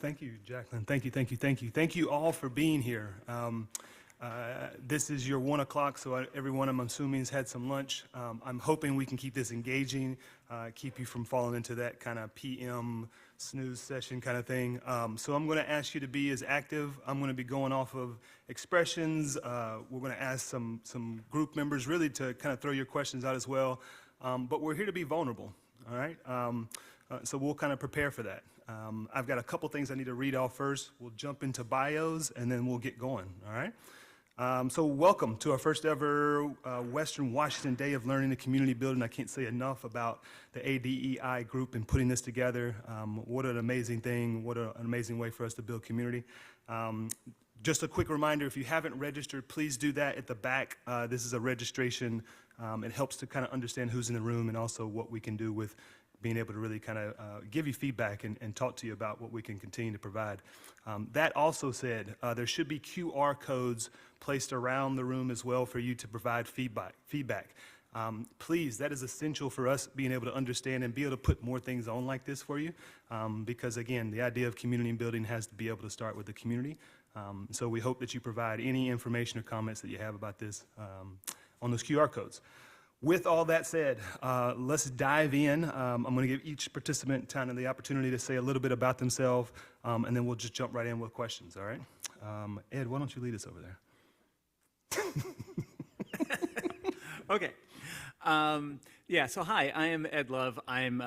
Thank you, Jacqueline. Thank you, thank you, thank you. Thank you all for being here. This is your 1 o'clock, so everyone, I'm assuming, has had some lunch. I'm hoping we can keep this engaging, keep you from falling into that kind of PM snooze session kind of thing. So I'm going to ask you to be as active. I'm going to be going off of expressions. We're going to ask some group members really to kind of throw your questions out as well. But we're here to be vulnerable, all right? So we'll kind of prepare for that. I've got a couple things I need to read off first. We'll jump into bios, and then we'll get going, all right? So welcome to our first ever Western Washington Day of Learning and Community Building. I can't say enough about the ADEI group and putting this together. What an amazing thing. What an amazing way for us to build community. Just a quick reminder, if you haven't registered, please do that at the back. This is a registration. It helps to kind of understand who's in the room and also what we can do with being able to really kind of give you feedback and talk to you about what we can continue to provide. That also said, there should be QR codes placed around the room as well for you to provide feedback. Please, that is essential for us being able to understand and be able to put more things on like this for you. Because again, the idea of community building has to be able to start with the community. So we hope that you provide any information or comments that you have about this on those QR codes. With all that said, let's dive in. I'm going to give each participant kind of the opportunity to say a little bit about themselves, and then we'll just jump right in with questions, all right? Ed, why don't you lead us over there? Okay. Yeah, so hi, I am Ed Love. I'm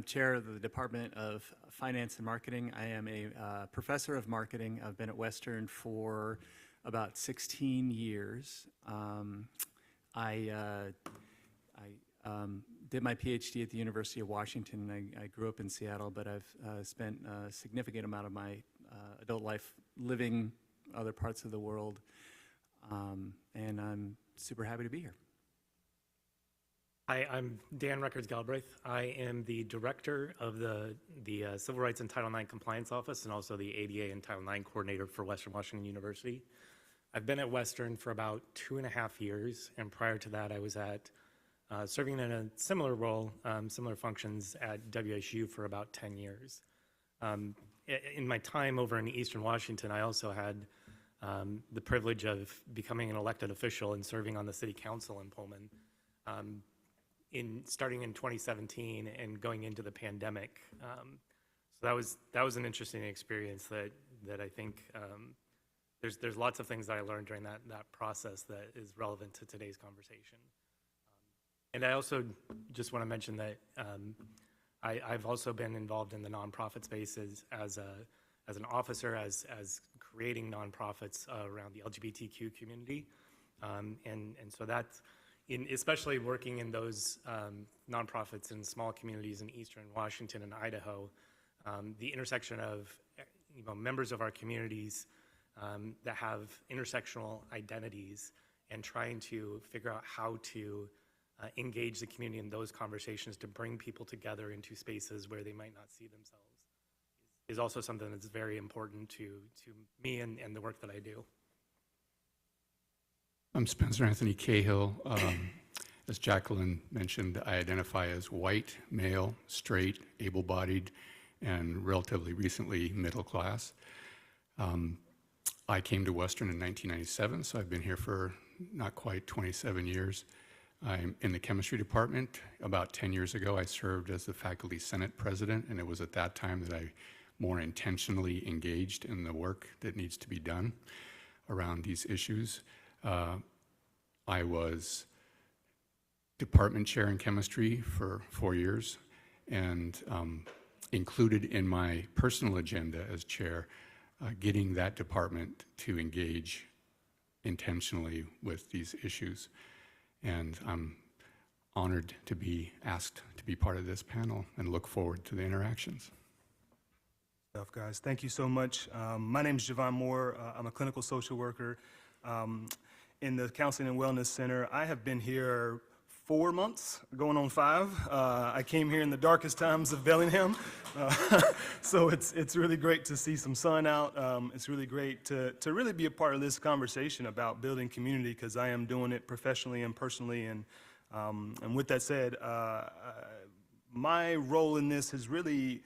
chair of the Department of Finance and Marketing. I am a professor of marketing. I've been at Western for about 16 years. I did my PhD at the University of Washington. I grew up in Seattle, but I've spent a significant amount of my adult life living other parts of the world, and I'm super happy to be here. Hi, I'm Dan Records-Galbraith. I am the director of the Civil Rights and Title IX Compliance Office and also the ADA and Title IX coordinator for Western Washington University. I've been at Western for about 2.5 years, and prior to that I was at serving in a similar role, similar functions at WSU for about 10 years. In my time over in Eastern Washington, I also had the privilege of becoming an elected official and serving on the city council in Pullman. Starting in 2017 and going into the pandemic. So that was an interesting experience that I think there's lots of things that I learned during that process that is relevant to today's conversation. And I also just want to mention that I've also been involved in the nonprofit spaces as an officer, as creating nonprofits around the LGBTQ community, and so that's especially working in those nonprofits in small communities in Eastern Washington and Idaho, the intersection of members of our communities that have intersectional identities and trying to figure out how to engage the community in those conversations to bring people together into spaces where they might not see themselves is also something that's very important to me and the work that I do. I'm Spencer Anthony Cahill. As Jacqueline mentioned, I identify as white, male, straight, able-bodied, and relatively recently middle class. I came to Western in 1997, so I've been here for not quite 27 years. I'm in the chemistry department. About 10 years ago, I served as the faculty senate president, and it was at that time that I more intentionally engaged in the work that needs to be done around these issues. I was department chair in chemistry for 4 years, and included in my personal agenda as chair, getting that department to engage intentionally with these issues. And I'm honored to be asked to be part of this panel and look forward to the interactions. Guys, thank you so much. My name is Javon Moore. I'm a clinical social worker in the Counseling and Wellness Center. I have been here 4 months, going on 5. I came here in the darkest times of Bellingham, so it's really great to see some sun out. It's really great to really be a part of this conversation about building community, because I am doing it professionally and personally. And with that said, my role in this has really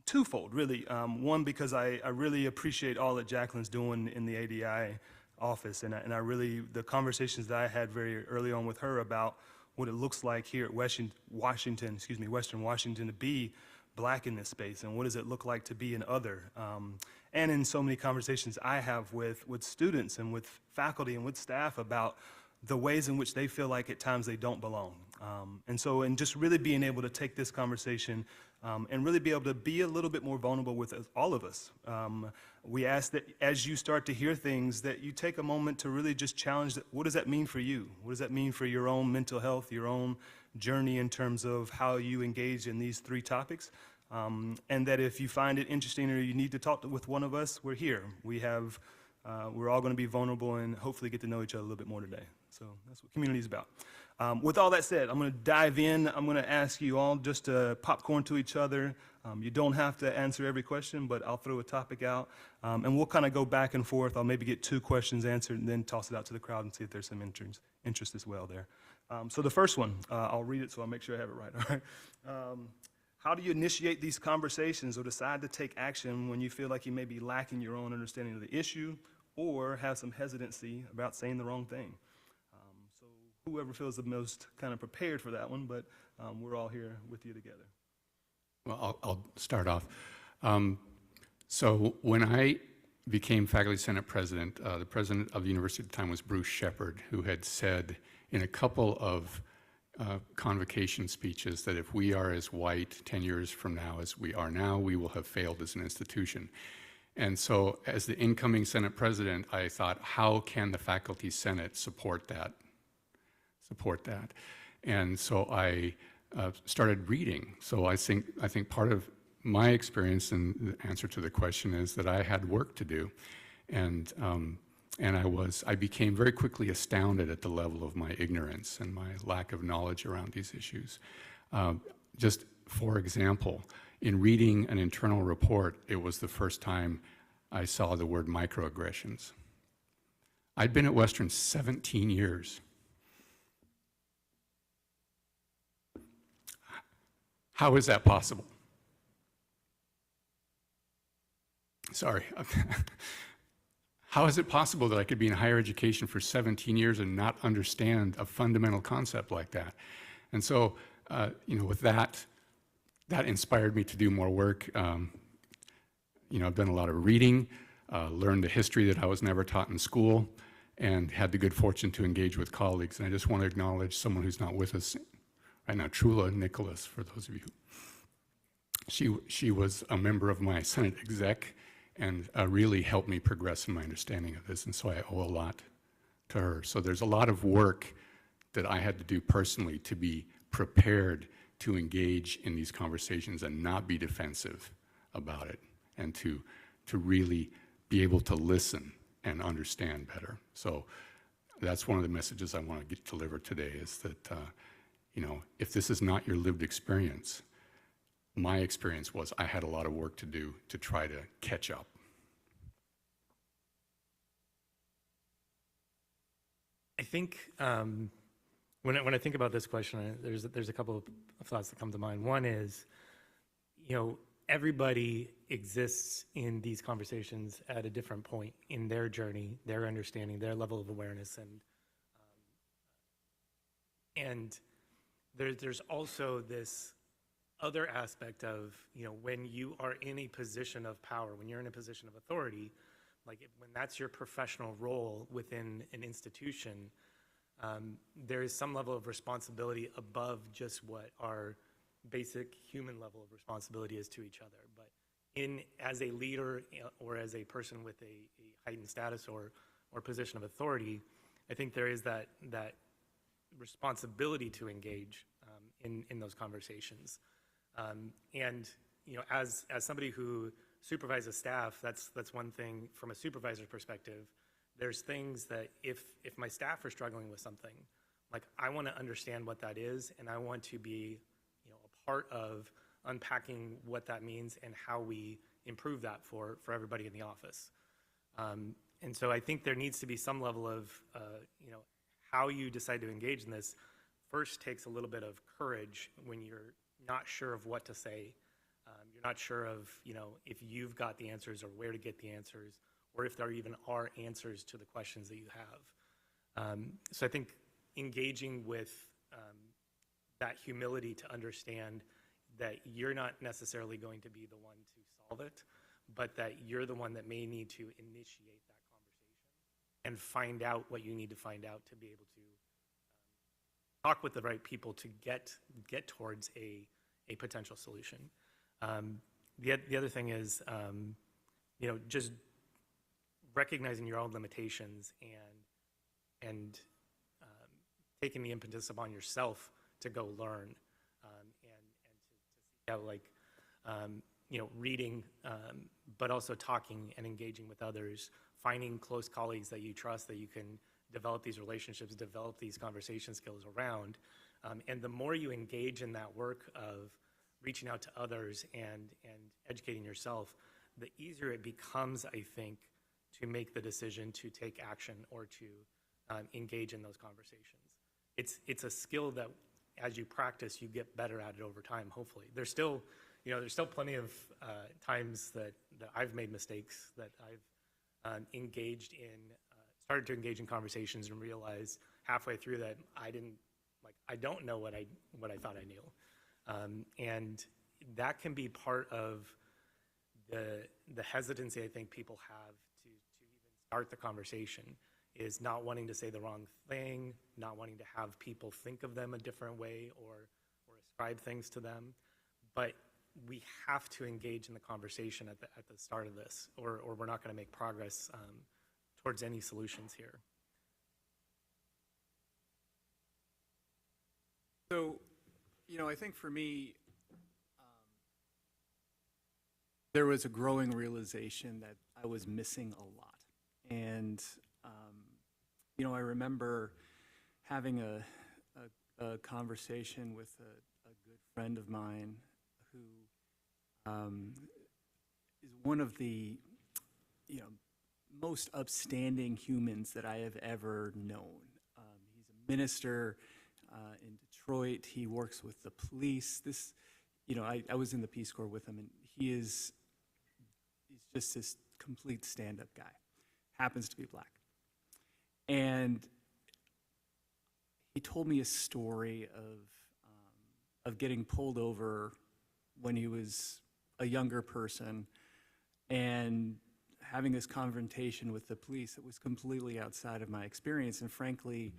twofold, really. One, because I really appreciate all that Jacqueline's doing in the ADI office, and I really, the conversations that I had very early on with her about what it looks like here at Western Washington to be black in this space, and what does it look like to be an other. And in so many conversations I have with students and with faculty and with staff about the ways in which they feel like at times they don't belong. And just really being able to take this conversation and really be able to be a little bit more vulnerable with all of us. We ask that as you start to hear things, that you take a moment to really just challenge what does that mean for you? What does that mean for your own mental health, your own journey in terms of how you engage in these three topics? And that if you find it interesting or you need to talk with one of us, we're here. We're all going to be vulnerable and hopefully get to know each other a little bit more today. So that's what community is about. With all that said, I'm going to dive in. I'm going to ask you all just to popcorn to each other. You don't have to answer every question, but I'll throw a topic out. And we'll kind of go back and forth. I'll maybe get 2 questions answered and then toss it out to the crowd and see if there's some interest as well there. So the first one, I'll read it so I'll make sure I have it right. All right. How do you initiate these conversations or decide to take action when you feel like you may be lacking your own understanding of the issue or have some hesitancy about saying the wrong thing? So whoever feels the most kind of prepared for that one, but we're all here with you together. Well, I'll start off. So when I became Faculty Senate President, the president of the university at the time was Bruce Shepard, who had said in a couple of convocation speeches that if we are as white 10 years from now as we are now, we will have failed as an institution. And so as the incoming Senate President, I thought, how can the Faculty Senate support that? And so I started reading. So I think part of my experience and the answer to the question is that I had work to do. And I became very quickly astounded at the level of my ignorance and my lack of knowledge around these issues. Just for example, in reading an internal report, it was the first time I saw the word microaggressions. I'd been at Western 17 years. How is that possible? Sorry. How is it possible that I could be in higher education for 17 years and not understand a fundamental concept like that? And so, with that inspired me to do more work. I've done a lot of reading, learned the history that I was never taught in school, and had the good fortune to engage with colleagues. And I just want to acknowledge someone who's not with us right now, Trula Nicholas, for those of you. She was a member of my Senate exec and really helped me progress in my understanding of this, and so I owe a lot to her. So there's a lot of work that I had to do personally to be prepared to engage in these conversations and not be defensive about it, and to really be able to listen and understand better. So that's one of the messages I want to deliver today, is that if this is not your lived experience, my experience was I had a lot of work to do to try to catch up. I think when I think about this question, there's a couple of thoughts that come to mind. One is, everybody exists in these conversations at a different point in their journey, their understanding, their level of awareness, and there's also this other aspect of, when you are in a position of power, when you're in a position of authority, when that's your professional role within an institution, there is some level of responsibility above just what our basic human level of responsibility is to each other. But as a leader or as a person with a heightened status or position of authority, I think there is that responsibility to engage in those conversations. And as somebody who supervises staff, that's one thing from a supervisor's perspective. There's things that if my staff are struggling with something, I want to understand what that is, and I want to be a part of unpacking what that means and how we improve that for everybody in the office. And so I think there needs to be some level of how you decide to engage in this first takes a little bit of courage when you're not sure of what to say. You're not sure of, if you've got the answers or where to get the answers, or if there even are answers to the questions that you have. So I think engaging with that humility to understand that you're not necessarily going to be the one to solve it, but that you're the one that may need to initiate that conversation and find out what you need to find out to be able to talk with the right people to get towards a potential solution. The other thing is, just recognizing your own limitations and taking the impetus upon yourself to go learn, and to seek out, like, reading, but also talking and engaging with others, finding close colleagues that you trust, that you can develop these relationships, develop these conversation skills around. And the more you engage in that work of reaching out to others and educating yourself, the easier it becomes, I think, to make the decision to take action or to engage in those conversations. It's a skill that, as you practice, you get better at it over time, hopefully. There's still plenty of times that I've made mistakes, that I've started to engage in conversations and realize halfway through that I don't know what I thought I knew. And that can be part of the hesitancy I think people have to even start the conversation, is not wanting to say the wrong thing, not wanting to have people think of them a different way or ascribe things to them. But we have to engage in the conversation at the start of this, or we're not going to make progress towards any solutions here. So, I think for me, there was a growing realization that I was missing a lot. And, I remember having a conversation with a good friend of mine who is one of the, most upstanding humans that I have ever known. He's a minister in Detroit. He works with the police. I was in the Peace Corps with him, and he's just this complete stand-up guy. Happens to be black. And he told me a story of getting pulled over when he was a younger person and having this confrontation with the police that was completely outside of my experience, and frankly,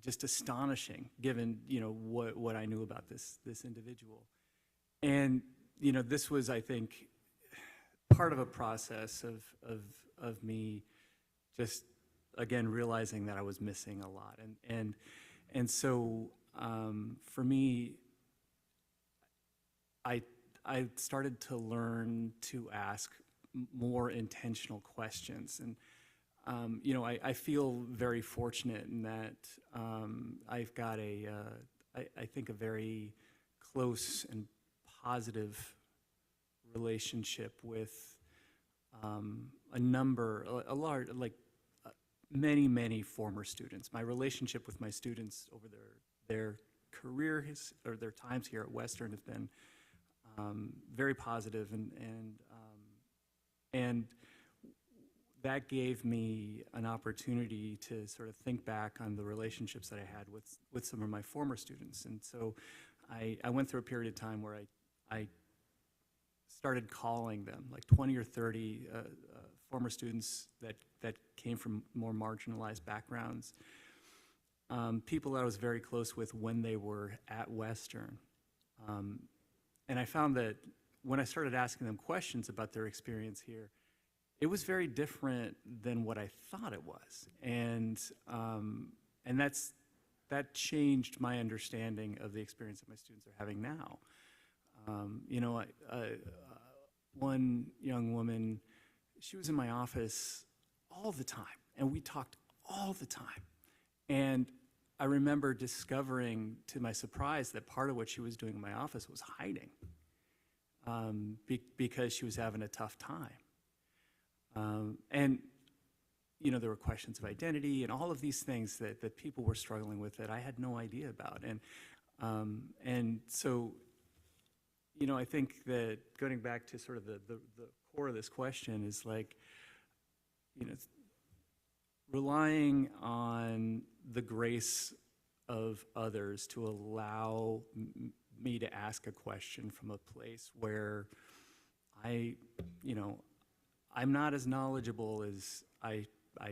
just astonishing, given what I knew about this individual. And this was, I think, part of a process of me just, again, realizing that I was missing a lot. And so for me, I started to learn to ask more intentional questions. And I feel very fortunate in that I've got I think a very close and positive relationship with many former students. My relationship with my students over their career or their times here at Western has been very positive, and that gave me an opportunity to sort of think back on the relationships that I had with some of my former students. And so I went through a period of time where I started calling them, like 20 or 30 former students that came from more marginalized backgrounds, people that I was very close with when they were at Western. And I found that when I started asking them questions about their experience here, it was very different than what I thought it was. And that changed my understanding of the experience that my students are having now. One young woman, she was in my office all the time, and we talked all the time. And I remember discovering, to my surprise, that part of what she was doing in my office was hiding because she was having a tough time. And there were questions of identity and all of these things that people were struggling with that I had no idea about. And so, I think that going back to sort of the core of this question is like, relying on the grace of others to allow me to ask a question from a place where I'm not as knowledgeable as I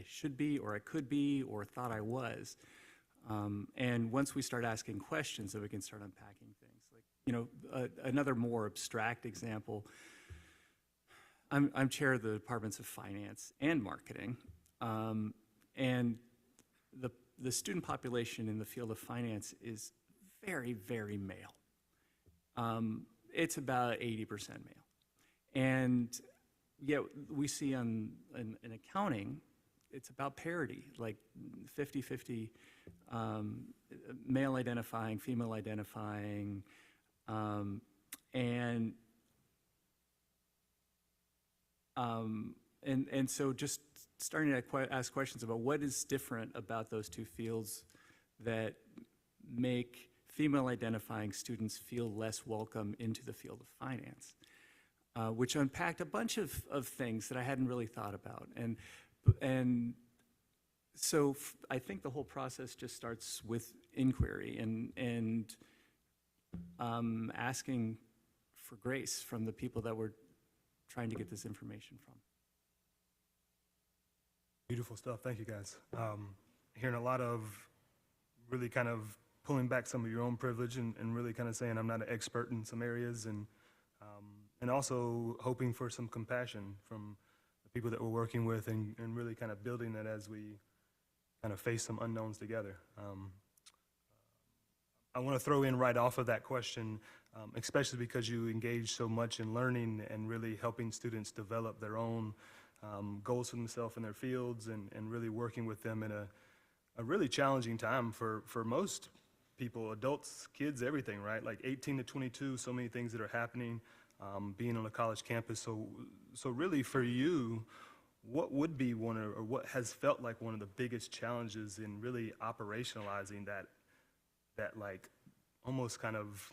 should be, or I could be, or thought I was. And once we start asking questions, then we can start unpacking things. Like, another more abstract example, I'm chair of the departments of finance and marketing. And the student population in the field of finance is very, very male. It's about 80% male. And yet we see in accounting, it's about parity, like 50-50, male identifying, female identifying, and so just starting to ask questions about what is different about those two fields that make female identifying students feel less welcome into the field of finance, which unpacked a bunch of things that I hadn't really thought about. And so I think the whole process just starts with inquiry and asking for grace from the people that we're trying to get this information from. Beautiful stuff. Thank you, guys. Hearing a lot of really kind of pulling back some of your own privilege and really kind of saying I'm not an expert in some areas, and also hoping for some compassion from the people that we're working with, and really kind of building that as we kind of face some unknowns together. I want to throw in right off of that question, especially because you engage so much in learning and really helping students develop their own goals for themselves in their fields, and really working with them in a really challenging time for most people, adults, kids, everything, right? Like 18 to 22, so many things that are happening, being on a college campus. So really for you, what would be or what has felt like one of the biggest challenges in really operationalizing that like almost kind of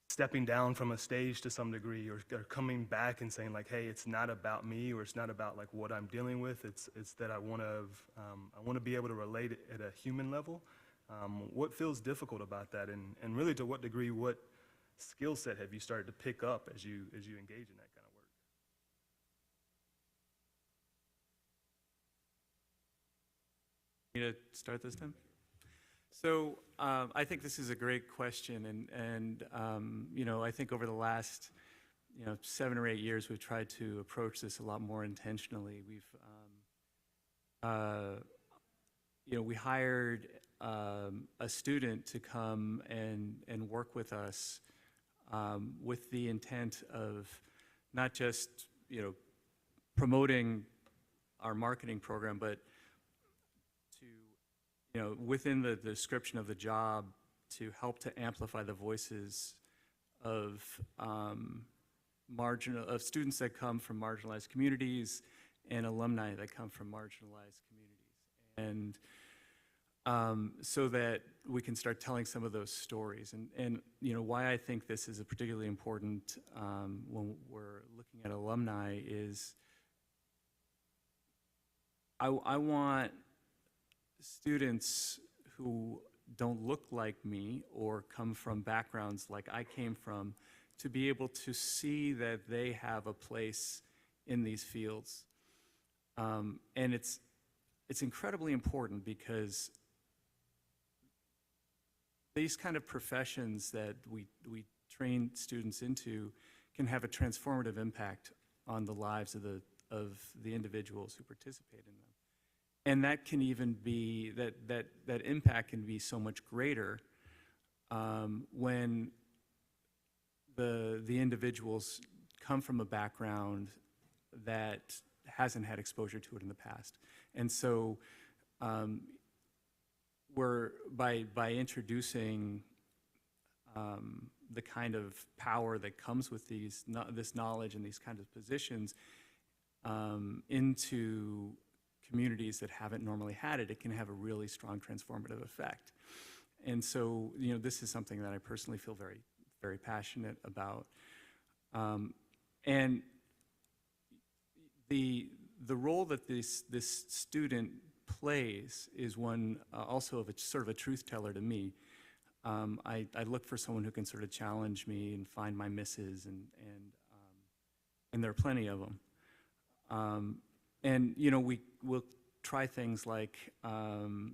stepping down from a stage to some degree, or coming back and saying like, hey, it's not about me, or it's not about like what I'm dealing with. It's that I want to be able to relate it at a human level. What feels difficult about that, and really to what degree, what skill set have you started to pick up as you engage in that kind of work? You to start this time? So I think this is a great question, and I think over the last 7 or 8 years we've tried to approach this a lot more intentionally. We hired a student to come and work with us with the intent of not just promoting our marketing program, but within the description of the job, to help to amplify the voices of students that come from marginalized communities and alumni that come from marginalized communities, and so that we can start telling some of those stories. And why I think this is a particularly important when we're looking at alumni is I want students who don't look like me or come from backgrounds like I came from to be able to see that they have a place in these fields. And it's incredibly important because these kind of professions that we train students into can have a transformative impact on the lives of the individuals who participate in them. And that can even be, that impact can be so much greater when the individuals come from a background that hasn't had exposure to it in the past. And so we're, by introducing the kind of power that comes with this knowledge and these kinds of positions into communities that haven't normally had it, it can have a really strong transformative effect. And so, this is something that I personally feel very, very passionate about. And the role that this student plays is one also of a sort of a truth teller to me. I look for someone who can sort of challenge me and find my misses, and there are plenty of them. And you know, we'll try things like,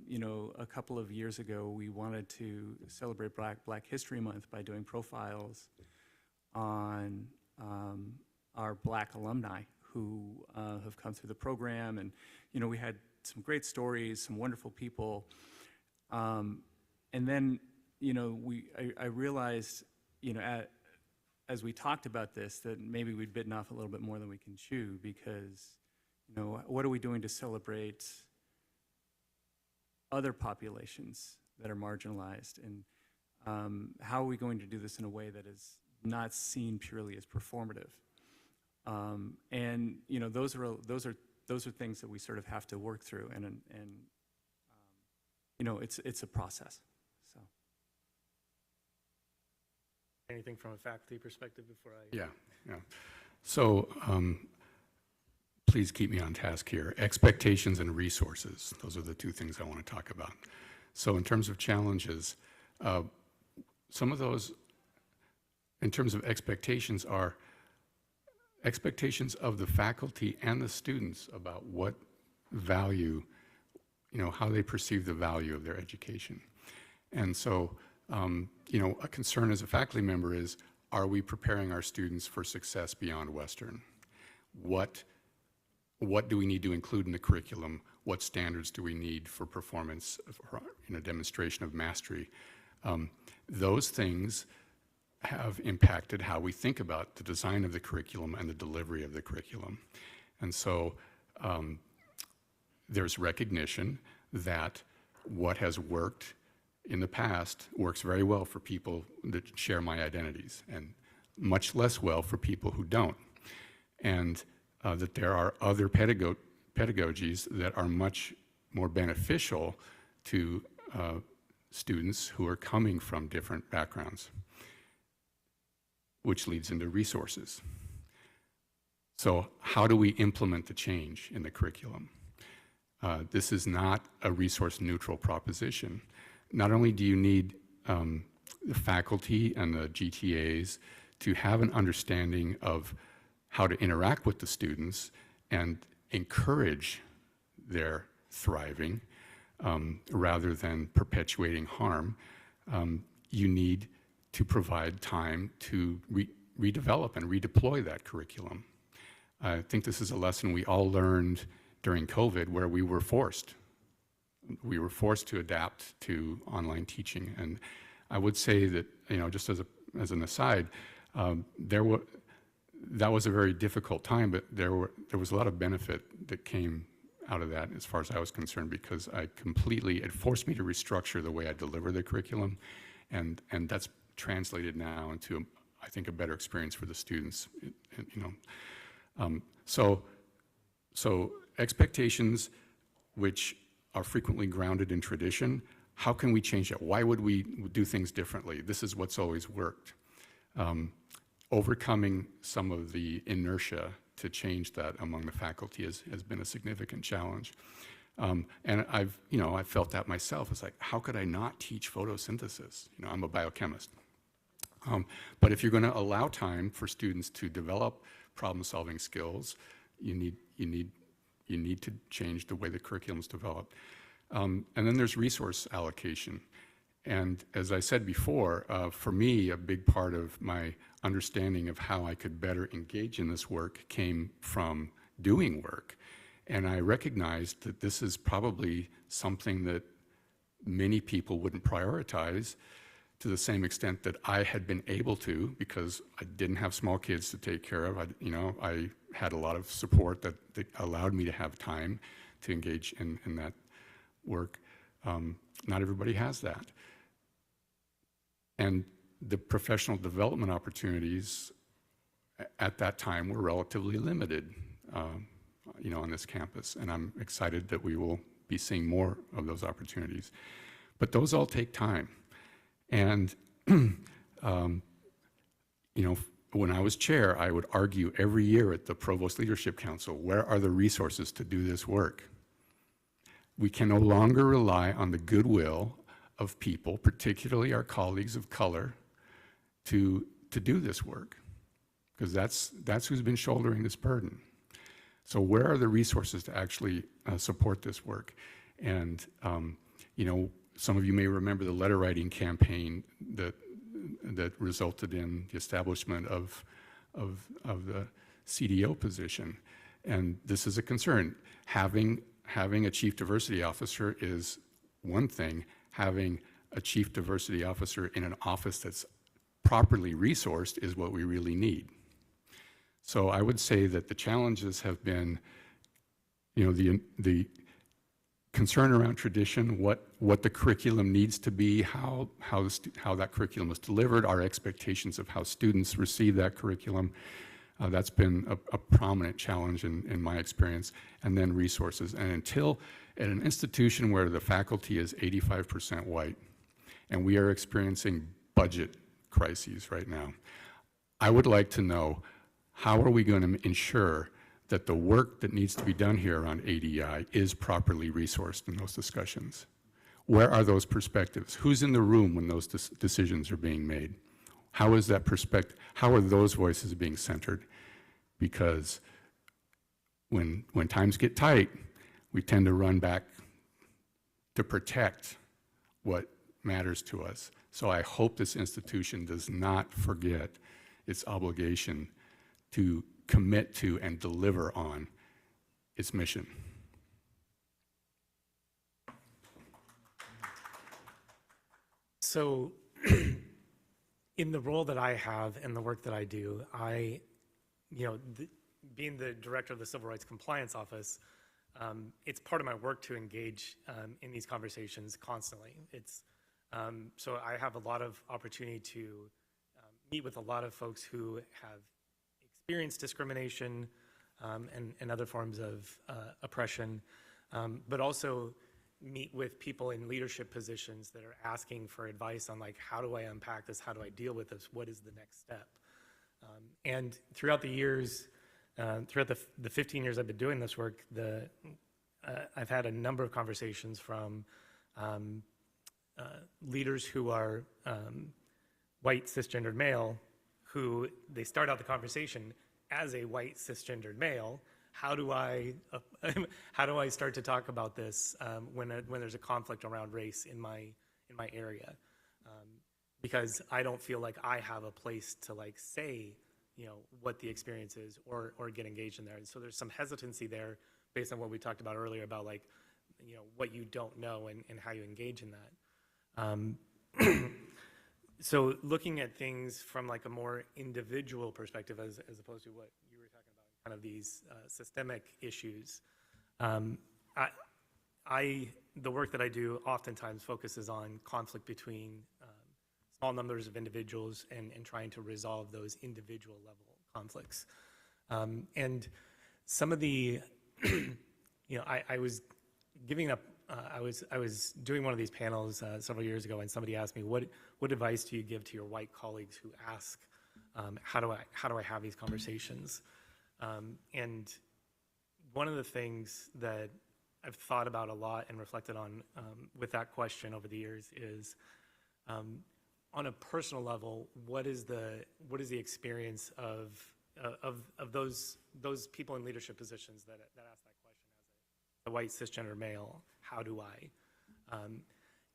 you know, a couple of years ago we wanted to celebrate Black History Month by doing profiles on our Black alumni who have come through the program, and you know, we had some great stories, some wonderful people, and then you know, I realized, you know, as we talked about this, that maybe we'd bitten off a little bit more than we can chew, because you know, what are we doing to celebrate other populations that are marginalized, and how are we going to do this in a way that is not seen purely as performative? And you know, those are things that we sort of have to work through, and you know, it's a process. So. Anything from a faculty perspective before I? Yeah. So please keep me on task here. Expectations and resources. Those are the two things I want to talk about. So in terms of challenges, some of those, in terms of expectations, are expectations of the faculty and the students about what value, you know, how they perceive the value of their education. And so, you know, a concern as a faculty member is, are we preparing our students for success beyond Western? What do we need to include in the curriculum? What standards do we need for performance, for, you know, demonstration of mastery? Those things have impacted how we think about the design of the curriculum and the delivery of the curriculum. And so there's recognition that what has worked in the past works very well for people that share my identities, and much less well for people who don't. And that there are other pedagogies that are much more beneficial to students who are coming from different backgrounds, which leads into resources. So how do we implement the change in the curriculum? This is not a resource-neutral proposition. Not only do you need the faculty and the GTAs to have an understanding of how to interact with the students and encourage their thriving rather than perpetuating harm, you need to provide time to redevelop and redeploy that curriculum. I think this is a lesson we all learned during COVID, where we were forced to adapt to online teaching. And I would say that, you know, just as an aside, that was a very difficult time, but there was a lot of benefit that came out of that as far as I was concerned, because it forced me to restructure the way I deliver the curriculum, and that's translated now into, I think, a better experience for the students. You know, so expectations, which are frequently grounded in tradition, how can we change that? Why would we do things differently? This is what's always worked. Overcoming some of the inertia to change that among the faculty has been a significant challenge. And I've felt that myself. It's like, how could I not teach photosynthesis? You know, I'm a biochemist. But if you're going to allow time for students to develop problem-solving skills, you need to change the way the curriculum's developed. And then there's resource allocation. And as I said before, for me, a big part of my understanding of how I could better engage in this work came from doing work. And I recognized that this is probably something that many people wouldn't prioritize to the same extent that I had been able to, because I didn't have small kids to take care of. I had a lot of support that allowed me to have time to engage in that work. Not everybody has that. And the professional development opportunities at that time were relatively limited, on this campus. And I'm excited that we will be seeing more of those opportunities. But those all take time. And when I was chair, I would argue every year at the Provost Leadership Council, where are the resources to do this work? We can no longer rely on the goodwill of people, particularly our colleagues of color, to do this work, because that's who's been shouldering this burden. So where are the resources to actually support this work? And some of you may remember the letter writing campaign that resulted in the establishment of the CDO position. And this is a concern. Having a chief diversity officer is one thing. Having a chief diversity officer in an office that's properly resourced is what we really need. So I would say that the challenges have been, the concern around tradition, what the curriculum needs to be, how that curriculum is delivered, our expectations of how students receive that curriculum. That's been a prominent challenge in my experience. And then resources. And until at an institution where the faculty is 85% white, and we are experiencing budget crises right now, I would like to know, how are we going to ensure that the work that needs to be done here around ADI is properly resourced in those discussions? Where are those perspectives? Who's in the room when those decisions are being made? How is that perspective, how are those voices being centered? Because when times get tight, we tend to run back to protect what matters to us. So I hope this institution does not forget its obligation to commit to and deliver on its mission. So in the role that I have and the work that I do, being the director of the Civil Rights Compliance Office, it's part of my work to engage in these conversations constantly. So I have a lot of opportunity to meet with a lot of folks who have experienced discrimination and other forms of oppression, but also meet with people in leadership positions that are asking for advice on, like, how do I unpack this? How do I deal with this? What is the next step? And throughout the years, throughout the 15 years I've been doing this work, I've had a number of conversations from leaders who are white cisgendered male, who they start out the conversation as a white cisgendered male. How do I start to talk about this when there's a conflict around race in my area? Because I don't feel like I have a place to, like, say, what the experience is or get engaged in there. And so there's some hesitancy there based on what we talked about earlier about, like, what you don't know and how you engage in that. So looking at things from, like, a more individual perspective as opposed to what you were talking about, kind of these systemic issues, the work that I do oftentimes focuses on conflict between small numbers of individuals and trying to resolve those individual level conflicts. And some of the, I was giving up, I was doing one of these panels several years ago, and somebody asked me, what advice do you give to your white colleagues who ask, how do I have these conversations? And one of the things that I've thought about a lot and reflected on with that question over the years is, on a personal level, what is the experience of those people in leadership positions that ask that question as a white cisgender male? How do I?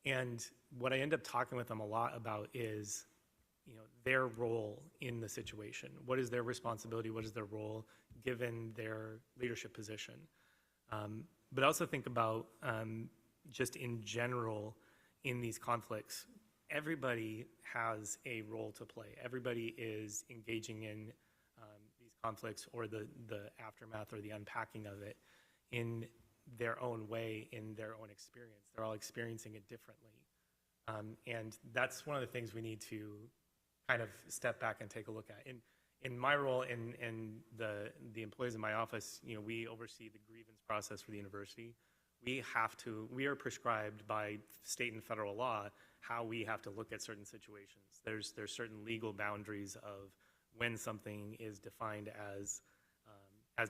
And what I end up talking with them a lot about is, their role in the situation. What is their responsibility? What is their role given their leadership position? But I also think about just in general in these conflicts, everybody has a role to play. Everybody is engaging in these conflicts or the aftermath or the unpacking of it in their own way, in their own experience. They're all experiencing it differently. And that's one of the things we need to kind of step back and take a look at. In my role and the employees in my office, we oversee the grievance process for the university. We are prescribed by state and federal law how we have to look at certain situations. There's certain legal boundaries of when something is defined as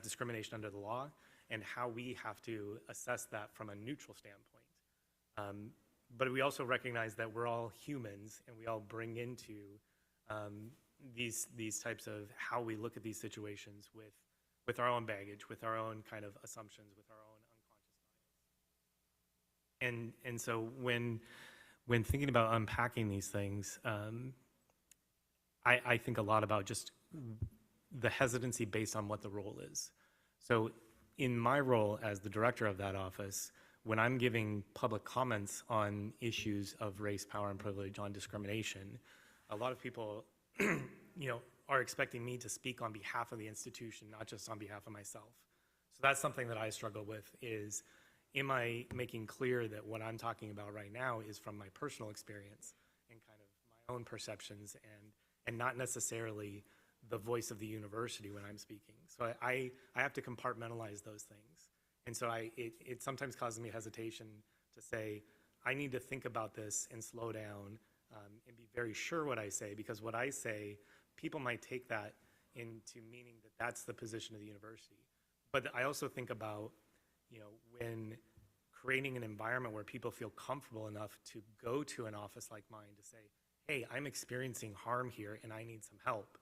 discrimination under the law, and how we have to assess that from a neutral standpoint. But we also recognize that we're all humans, and we all bring into these types of how we look at these situations with our own baggage, with our own kind of assumptions, with our own unconscious bias. And so when thinking about unpacking these things, I think a lot about just the hesitancy based on what the role is. So in my role as the director of that office, when I'm giving public comments on issues of race, power, and privilege, on discrimination, a lot of people are expecting me to speak on behalf of the institution, not just on behalf of myself. So that's something that I struggle with is, am I making clear that what I'm talking about right now is from my personal experience and kind of my own perceptions and not necessarily the voice of the university when I'm speaking. So I have to compartmentalize those things. And so it sometimes causes me hesitation to say, I need to think about this and slow down and be very sure what I say, because what I say, people might take that into meaning that that's the position of the university. But I also think about, when creating an environment where people feel comfortable enough to go to an office like mine to say, hey, I'm experiencing harm here and I need some help.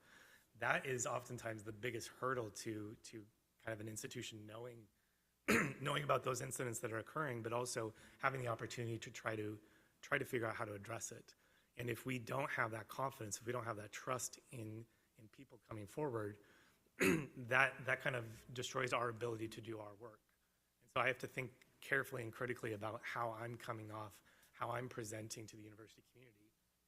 That is oftentimes the biggest hurdle to kind of an institution knowing about those incidents that are occurring, but also having the opportunity to try to figure out how to address it. And if we don't have that confidence, if we don't have that trust in people coming forward, that kind of destroys our ability to do our work. And so I have to think carefully and critically about how I'm coming off, how I'm presenting to the university community.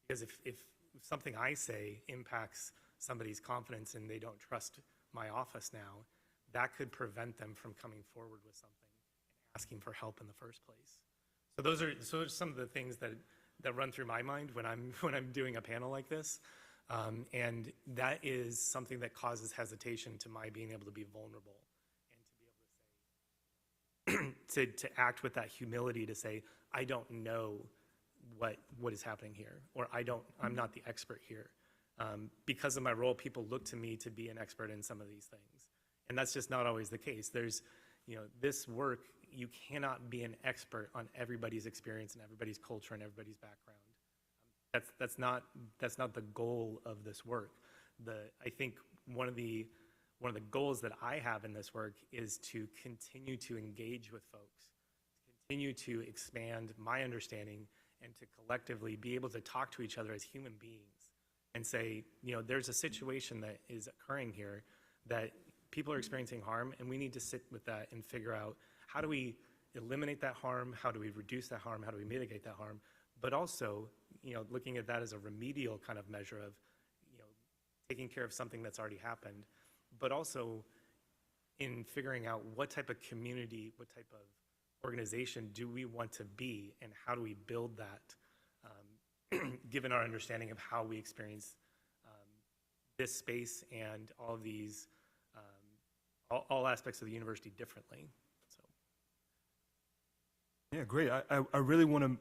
Because if something I say impacts somebody's confidence and they don't trust my office now, that could prevent them from coming forward with something and asking for help in the first place. So those are some of the things that run through my mind when I'm doing a panel like this. And that is something that causes hesitation to my being able to be vulnerable and to be able to say, to act with that humility to say, I don't know what is happening here, or I'm not the expert here. Because of my role, people look to me to be an expert in some of these things. And that's just not always the case. There's, this work, you cannot be an expert on everybody's experience and everybody's culture and everybody's background. That's not the goal of this work. I think one of the goals that I have in this work is to continue to engage with folks, continue to expand my understanding, and to collectively be able to talk to each other as human beings and say, there's a situation that is occurring here that people are experiencing harm, and we need to sit with that and figure out, how do we eliminate that harm? How do we reduce that harm? How do we mitigate that harm? But also, looking at that as a remedial kind of measure of, taking care of something that's already happened, but also in figuring out what type of community, what type of organization do we want to be, and how do we build that, given our understanding of how we experience this space and all of these, all aspects of the university differently. So. Yeah, great. I really want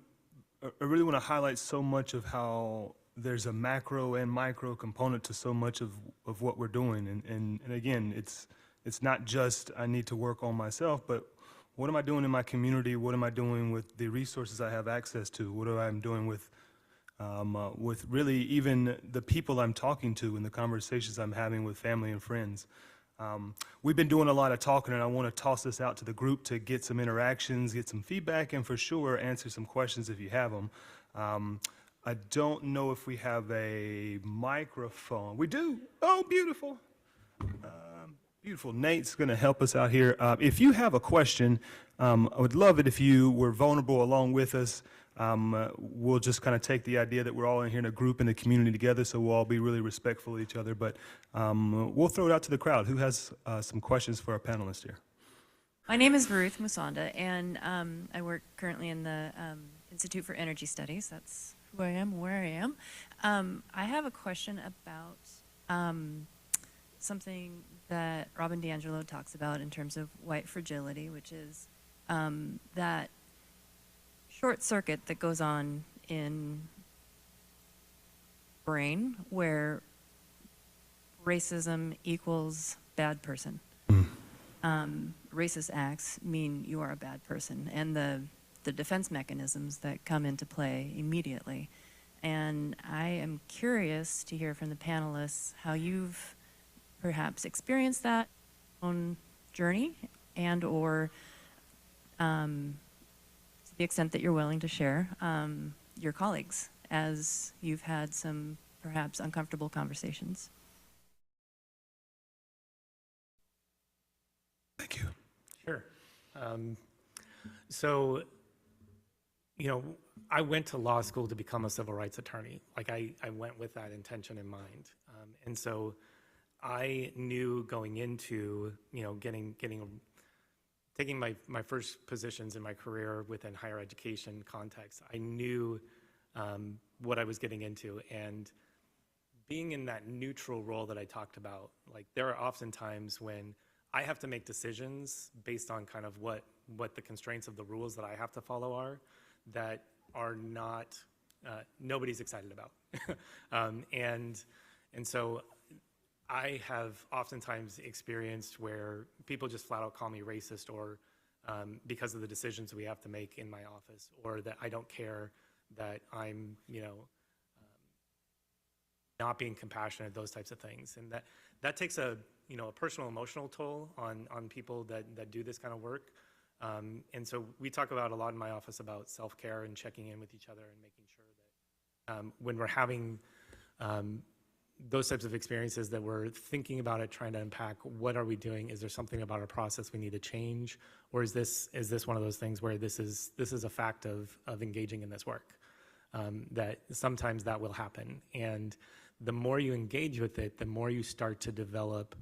to highlight so much of how there's a macro and micro component to so much of what we're doing. And again, it's not just I need to work on myself, but what am I doing in my community? What am I doing with the resources I have access to? What am I doing with really even the people I'm talking to and the conversations I'm having with family and friends? We've been doing a lot of talking, and I want to toss this out to the group to get some interactions, get some feedback, and for sure answer some questions if you have them. I don't know if we have a microphone. We do. Oh, beautiful. Beautiful. Nate's going to help us out here. If you have a question, I would love it if you were vulnerable along with us. We'll just kind of take the idea that we're all in here in a group in the community together, so we'll all be really respectful of each other. But we'll throw it out to the crowd. Who has some questions for our panelists here? My name is Ruth Musonda, and I work currently in the Institute for Energy Studies. That's who I am, where I am. I have a question about something that Robin DiAngelo talks about in terms of white fragility, which is that short circuit that goes on in brain where racism equals bad person. Racist acts mean you are a bad person, and the defense mechanisms that come into play immediately. And I am curious to hear from the panelists how you've perhaps experienced that own journey, and or to the extent that you're willing to share, your colleagues as you've had some perhaps uncomfortable conversations. Thank you. Sure. So, I went to law school to become a civil rights attorney. Like I went with that intention in mind. And so I knew going into, taking my first positions in my career within higher education context, I knew what I was getting into. And being in that neutral role that I talked about, like there are often times when I have to make decisions based on kind of what the constraints of the rules that I have to follow are, that are not, nobody's excited about. And so I have oftentimes experienced where people just flat out call me racist, or because of the decisions we have to make in my office, or that I don't care, that I'm, not being compassionate, those types of things. And that takes a personal emotional toll on people that do this kind of work. And so we talk about a lot in my office about self-care and checking in with each other and making sure that when we're having those types of experiences, that we're thinking about it, trying to unpack what are we doing? Is there something about our process we need to change? Or is this one of those things where this is a fact of engaging in this work? That sometimes that will happen. And the more you engage with it, the more you start to develop,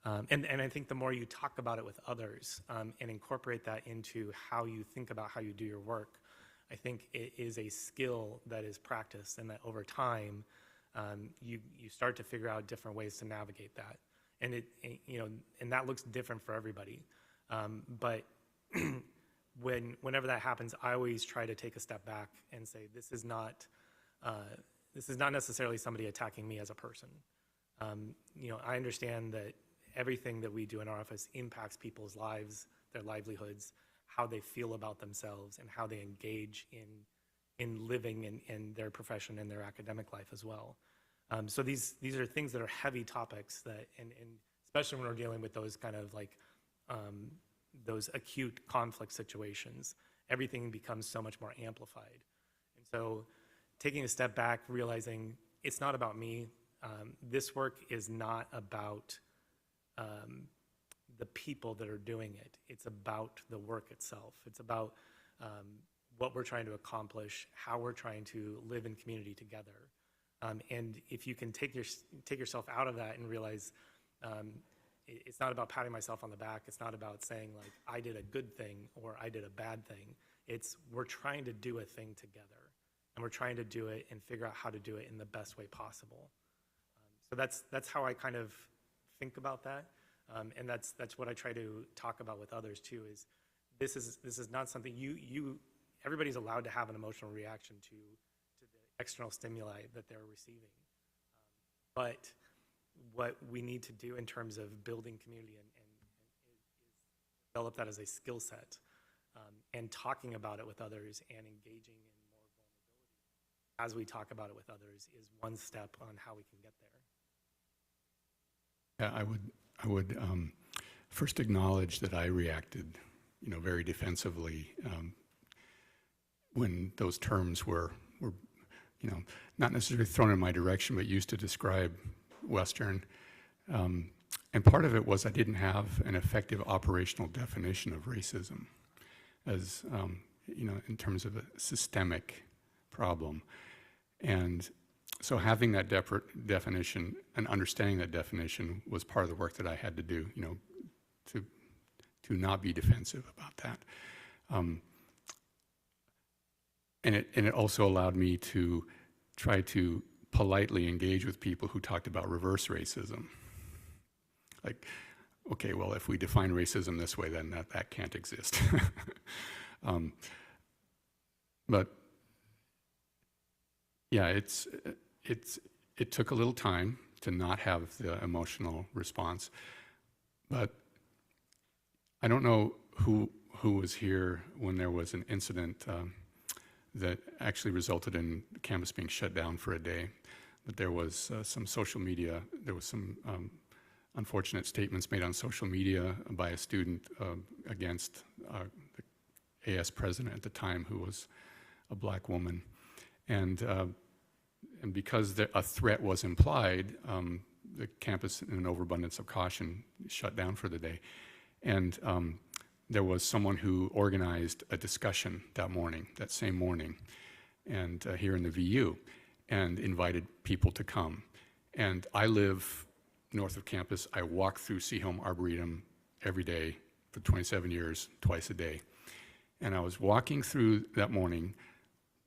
and I think the more you talk about it with others and incorporate that into how you think about how you do your work, I think it is a skill that is practiced, and that over time, you start to figure out different ways to navigate that. And and that looks different for everybody. But whenever that happens, I always try to take a step back and say, this is not necessarily somebody attacking me as a person. I understand that everything that we do in our office impacts people's lives, their livelihoods, how they feel about themselves, and how they engage in living in their profession and their academic life as well. So these are things that are heavy topics that, and especially when we're dealing with those kind of like those acute conflict situations, everything becomes so much more amplified. And so taking a step back, realizing it's not about me. This work is not about the people that are doing it. It's about the work itself. It's about what we're trying to accomplish, how we're trying to live in community together. And if you can take yourself out of that and realize it's not about patting myself on the back. It's not about saying like I did a good thing or I did a bad thing. It's we're trying to do a thing together, and we're trying to do it and figure out how to do it in the best way possible. So that's how I kind of think about that, and that's what I try to talk about with others too. Is this is not something everybody's allowed to have an emotional reaction to the external stimuli that they're receiving, but what we need to do in terms of building community and is develop that as a skill set, and talking about it with others and engaging in more vulnerability as we talk about it with others is one step on how we can get there. Yeah, I would first acknowledge that I reacted, very defensively when those terms were not necessarily thrown in my direction, but used to describe Western. And part of it was I didn't have an effective operational definition of racism as, in terms of a systemic problem. And so having that definition and understanding that definition was part of the work that I had to do, to not be defensive about that. And it also allowed me to try to politely engage with people who talked about reverse racism. Like, okay, well, if we define racism this way, then that can't exist. But yeah, it took a little time to not have the emotional response. But I don't know who was here when there was an incident that actually resulted in the campus being shut down for a day. That there was some social media, there was some unfortunate statements made on social media by a student against the AS president at the time, who was a black woman. And because a threat was implied, the campus, in an overabundance of caution, shut down for the day. And there was someone who organized a discussion that same morning, and here in the VU, and invited people to come. And I live north of campus. I walk through Seaholm Arboretum every day for 27 years, twice a day. And I was walking through that morning.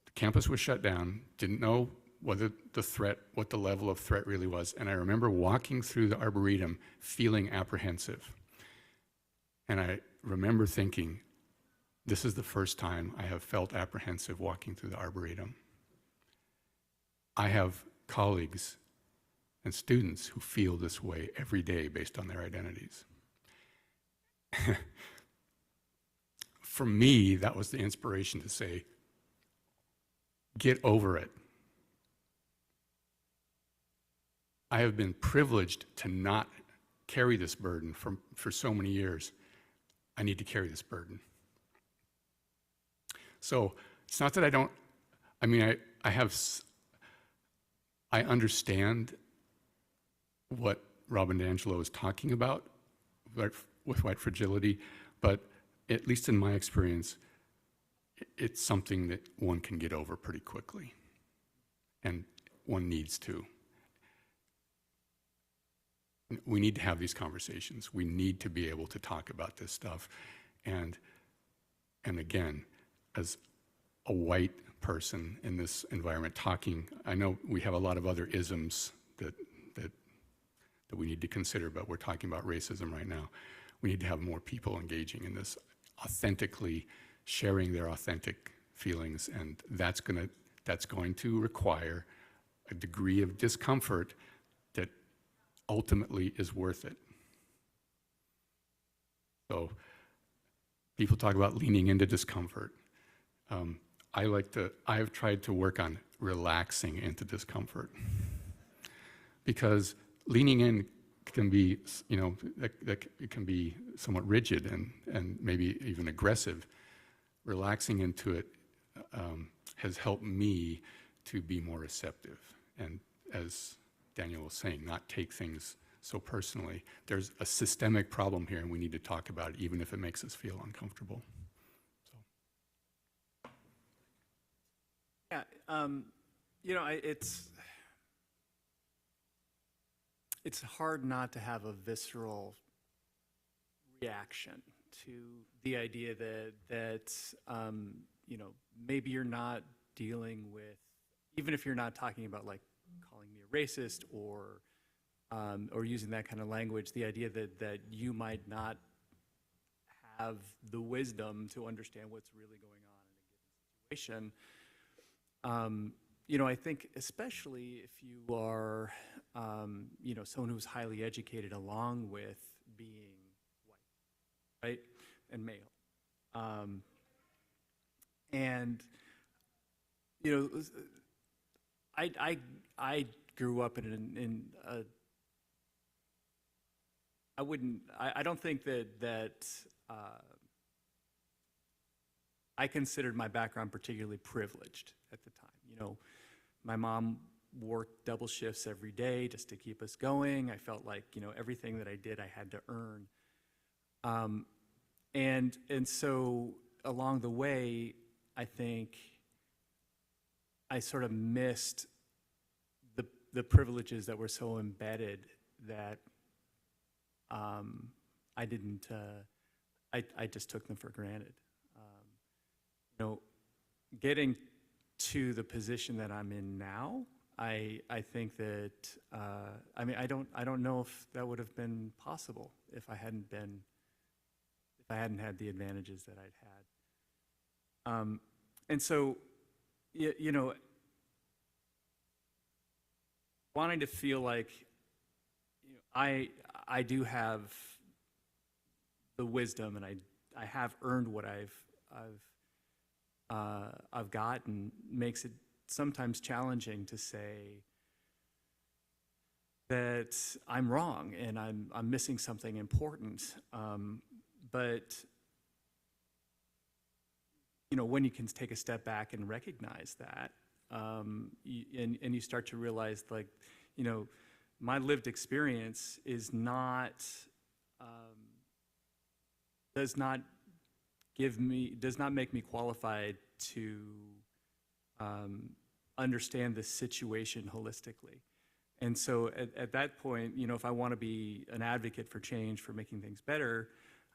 The campus was shut down, didn't know what the level of threat really was. And I remember walking through the Arboretum feeling apprehensive. And I remember thinking, this is the first time I have felt apprehensive walking through the Arboretum. I have colleagues and students who feel this way every day based on their identities. For me, that was the inspiration to say, get over it. I have been privileged to not carry this burden for so many years. I need to carry this burden. So it's not that I don't, I mean, I understand what Robin DiAngelo is talking about with white fragility, but at least in my experience, it's something that one can get over pretty quickly, and one needs to. We need to have these conversations. We need to be able to talk about this stuff. And again, as a white person in this environment talking, I know we have a lot of other isms that we need to consider, but we're talking about racism right now. We need to have more people engaging in this, authentically sharing their authentic feelings, and that's going to require a degree of discomfort that ultimately is worth it. So people talk about leaning into discomfort. I have tried to work on relaxing into discomfort, because leaning in can be, it can be somewhat rigid and maybe even aggressive. Relaxing into it has helped me to be more receptive, and as Daniel was saying, not take things so personally. There's a systemic problem here, and we need to talk about it, even if it makes us feel uncomfortable. Yeah, it's hard not to have a visceral reaction to the idea that maybe you're not dealing with, even if you're not talking about like calling me a racist or using that kind of language, the idea that you might not have the wisdom to understand what's really going on in a given situation. I think especially if you are, someone who's highly educated along with being white, right, and male. I grew up I don't think that I considered my background particularly privileged at the time. My mom worked double shifts every day just to keep us going. I felt like, everything that I did, I had to earn. And so along the way, I think I sort of missed the privileges that were so embedded that I didn't, I just took them for granted. Getting to the position that I'm in now, I think that, I don't know if that would have been possible if I hadn't had the advantages that I'd had. And so, wanting to feel like I do have the wisdom, and I have earned what I've gotten. Makes it sometimes challenging to say that I'm wrong and I'm missing something important. But you know, when you can take a step back and recognize that, and you start to realize, like, you know, my lived experience is not, does not make me qualified to understand the situation holistically. And so at that point, you know, if I want to be an advocate for change, for making things better,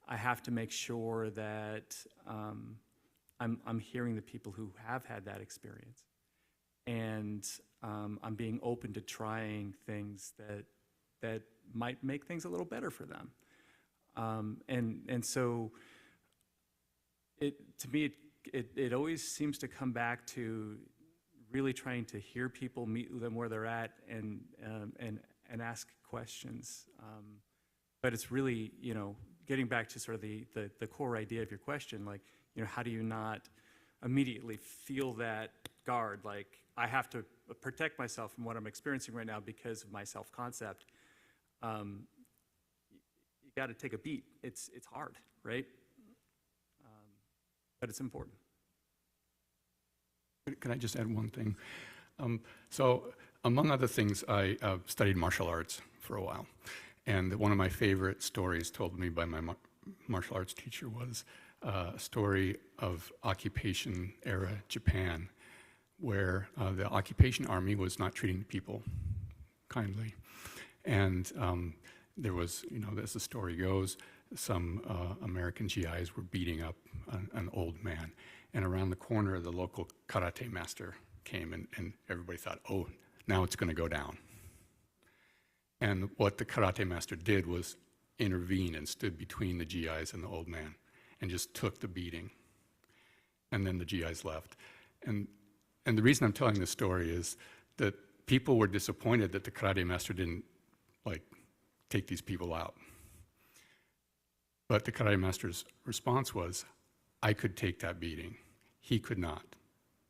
I have to make sure that I'm hearing the people who have had that experience. And I'm being open to trying things that might make things a little better for them. And so to me, it always seems to come back to really trying to hear people, meet them where they're at, and ask questions. But it's really, you know, getting back to sort of the core idea of your question, like, you know, how do you not immediately feel that guard, like, I have to protect myself from what I'm experiencing right now because of my self-concept. You got to take a beat. It's hard, right? But it's important. Can I just add one thing? So among other things, I studied martial arts for a while. And one of my favorite stories told me by my martial arts teacher was a story of occupation era Japan, where the occupation army was not treating people kindly. And there was, you know, as the story goes, some American GIs were beating up an old man. And around the corner, the local karate master came, and everybody thought, oh, now it's going to go down. And what the karate master did was intervene and stood between the GIs and the old man and just took the beating. And then the GIs left. And the reason I'm telling this story is that people were disappointed that the karate master didn't, like, take these people out. But the karate master's response was, I could take that beating. He could not.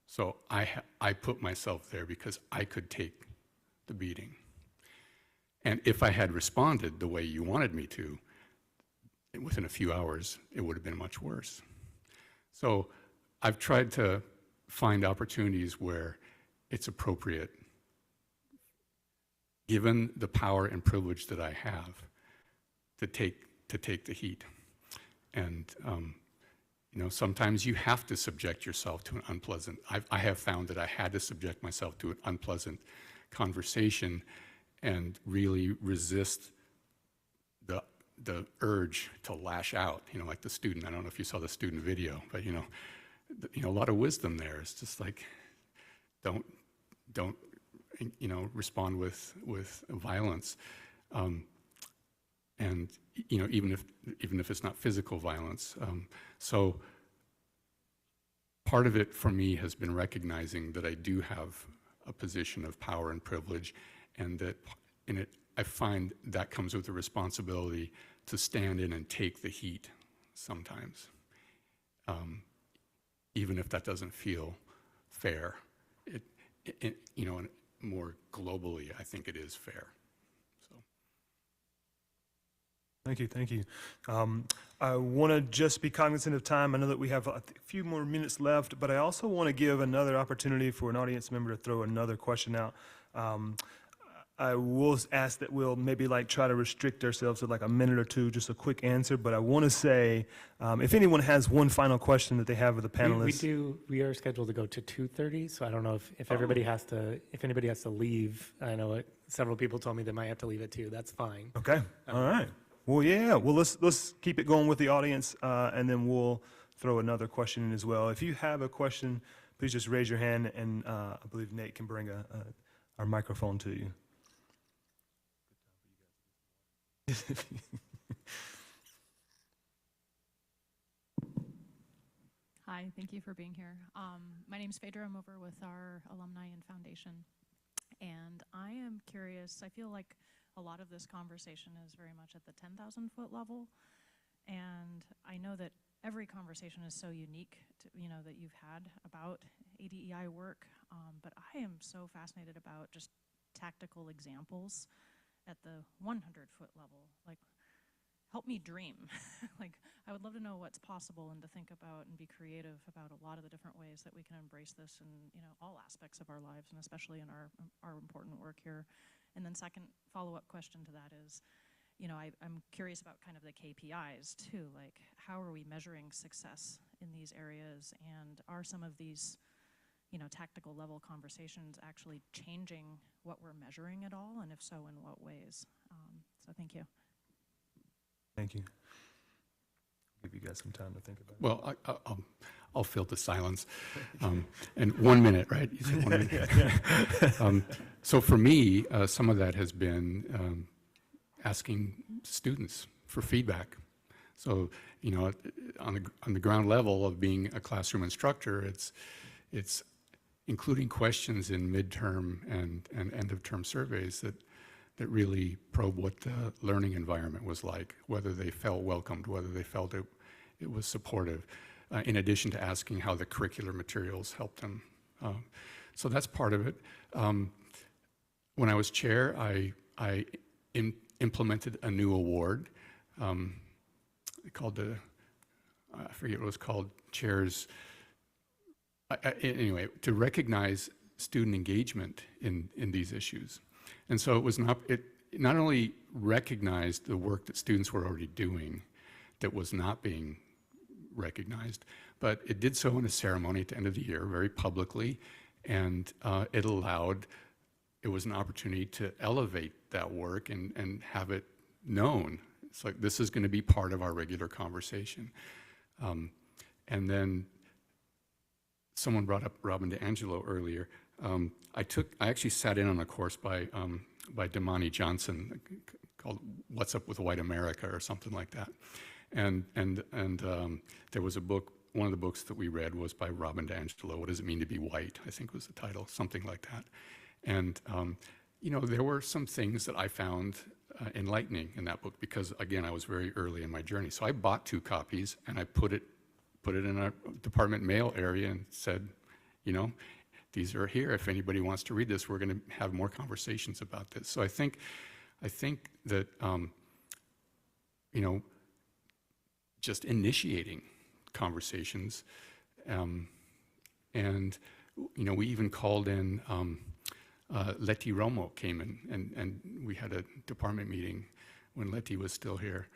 So I put myself there because I could take the beating. And if I had responded the way you wanted me to, within a few hours, it would have been much worse. So I've tried to find opportunities where it's appropriate, given the power and privilege that I have, to take the heat. And you know, sometimes you have to subject yourself to an unpleasant. I have found that I had to subject myself to an unpleasant conversation and really resist the urge to lash out. You know, like the student. I don't know if you saw the student video, but you know, a lot of wisdom there. It's just like, don't you know, respond with violence. And you know, even if it's not physical violence. So part of it for me has been recognizing that I do have a position of power and privilege, and that in it I find that comes with the responsibility to stand in and take the heat sometimes, even if that doesn't feel fair. It you know, more globally, I think it is fair. Thank you, thank you. I want to just be cognizant of time. I know that we have a few more minutes left, but I also want to give another opportunity for an audience member to throw another question out. I will ask that we'll maybe like try to restrict ourselves to like a minute or two, just a quick answer. But I want to say, if anyone has one final question that they have of the panelists. We are scheduled to go to 2:30, so I don't know if everybody has to, if anybody has to leave. I know several people told me they might have to leave at 2. That's fine. Okay, all right. Well, yeah. Well, let's keep it going with the audience, and then we'll throw another question in as well. If you have a question, please just raise your hand, and I believe Nate can bring our microphone to you. Hi, thank you for being here. My name's Phaedra. I'm over with our alumni and foundation. And I am curious, I feel like a lot of this conversation is very much at the 10,000 foot level. And I know that every conversation is so unique to, that you've had about ADEI work, but I am so fascinated about just tactical examples at the 100 foot level. Like, help me dream. Like, I would love to know what's possible and to think about and be creative about a lot of the different ways that we can embrace this in, all aspects of our lives, and especially in our important work here. And then second follow-up question to that is, I'm curious about kind of the KPIs too, like how are we measuring success in these areas, and are some of these, tactical level conversations actually changing what we're measuring at all, and if so, in what ways? So thank you. Thank you. Give you guys some time to think about it. Well, I'll fill the silence. And 1 minute, right? You said 1 minute. So for me, some of that has been asking students for feedback. So, on the ground level of being a classroom instructor, it's including questions in midterm and end of term surveys that really probe what the learning environment was like, whether they felt welcomed, whether they felt it was supportive, in addition to asking how the curricular materials helped them. So that's part of it. When I was chair, I implemented a new award called I forget what it was called, chairs. Anyway, to recognize student engagement in these issues. And so it not only recognized the work that students were already doing that was not being recognized, but it did so in a ceremony at the end of the year, very publicly, and it was an opportunity to elevate that work and have it known. It's like, this is going to be part of our regular conversation. And then someone brought up Robin DiAngelo earlier. I actually sat in on a course by Damani Johnson called "What's Up with White America" or something like that, and there was a book. One of the books that we read was by Robin DiAngelo. "What Does It Mean to Be White?" I think was the title, something like that. And there were some things that I found enlightening in that book because, again, I was very early in my journey. So I bought 2 copies and I put it in our department mail area and said, these are here. If anybody wants to read this, we're going to have more conversations about this. So I think that just initiating conversations, and we even called in Letty Romo came in, and we had a department meeting when Letty was still here.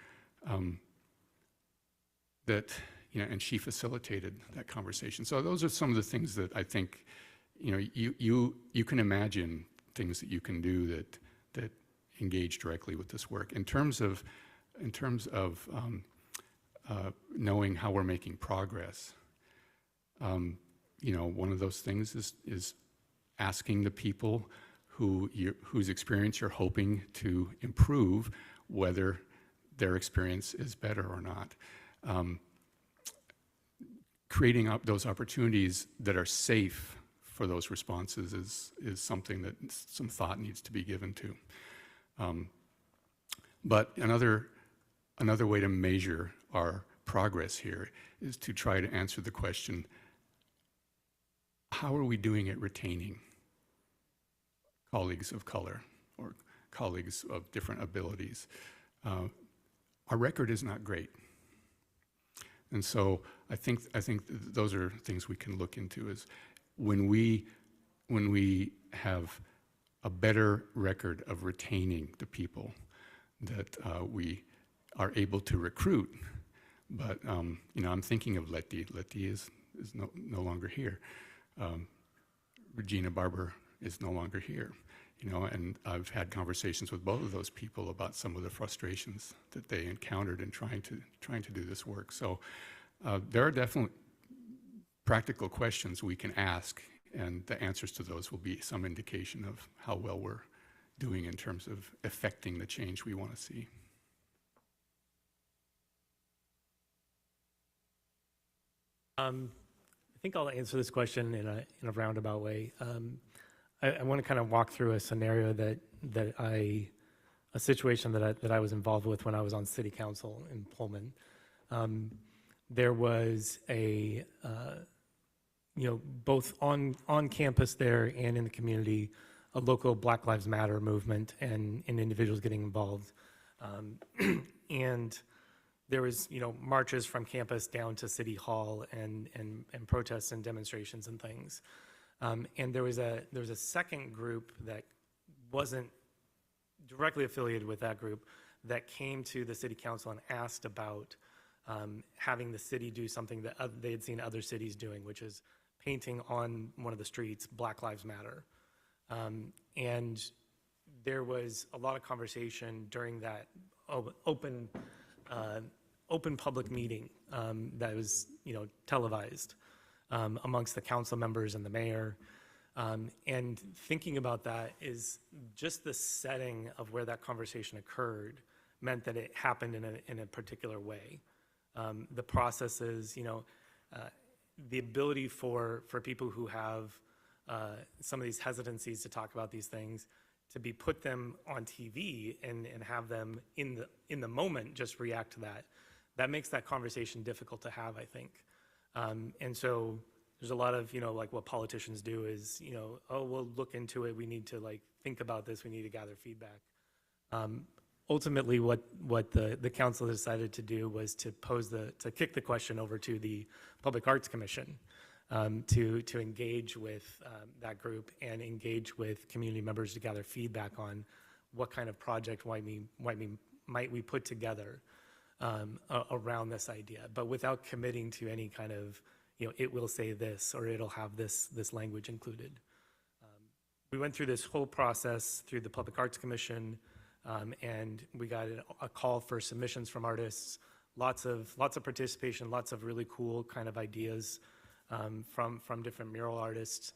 And she facilitated that conversation. So those are some of the things that I think, you can imagine things that you can do that engage directly with this work. In terms of knowing how we're making progress, one of those things is asking the people whose experience you're hoping to improve whether their experience is better or not. Creating up those opportunities that are safe for those responses is something that some thought needs to be given to. But another way to measure our progress here is to try to answer the question, how are we doing at retaining colleagues of color or colleagues of different abilities? Our record is not great. And so I think those are things we can look into, is when we have a better record of retaining the people that we are able to recruit. But I'm thinking of Letty. Letty is no longer here. Regina Barber is no longer here. And I've had conversations with both of those people about some of the frustrations that they encountered in trying to do this work. So there are definitely practical questions we can ask, and the answers to those will be some indication of how well we're doing in terms of affecting the change we want to see. I think I'll answer this question in a roundabout way. I want to kind of walk through a scenario that I a situation that I was involved with when I was on city council in Pullman. There was both on campus there and in the community, a local Black Lives Matter movement and individuals getting involved. And there was, marches from campus down to City Hall and protests and demonstrations and things. And there was a second group that wasn't directly affiliated with that group that came to the city council and asked about having the city do something that they had seen other cities doing, which is painting on one of the streets, Black Lives Matter. And there was a lot of conversation during that open public meeting that was, televised amongst the council members and the mayor. And thinking about that is just the setting of where that conversation occurred meant that it happened in a particular way. The processes, the ability for people who have some of these hesitancies to talk about these things, to be put them on TV and have them in the moment just react to that makes that conversation difficult to have, I think. And so there's a lot of, like what politicians do is, oh, we'll look into it. We need to think about this. We need to gather feedback. Ultimately, what the council decided to do was to kick the question over to the Public Arts Commission to engage with that group and engage with community members to gather feedback on what kind of project might we put together around this idea, but without committing to any kind of, it will say this or it'll have this language included. We went through this whole process through the Public Arts Commission, and we got a call for submissions from artists, lots of participation, lots of really cool kind of ideas from different mural artists.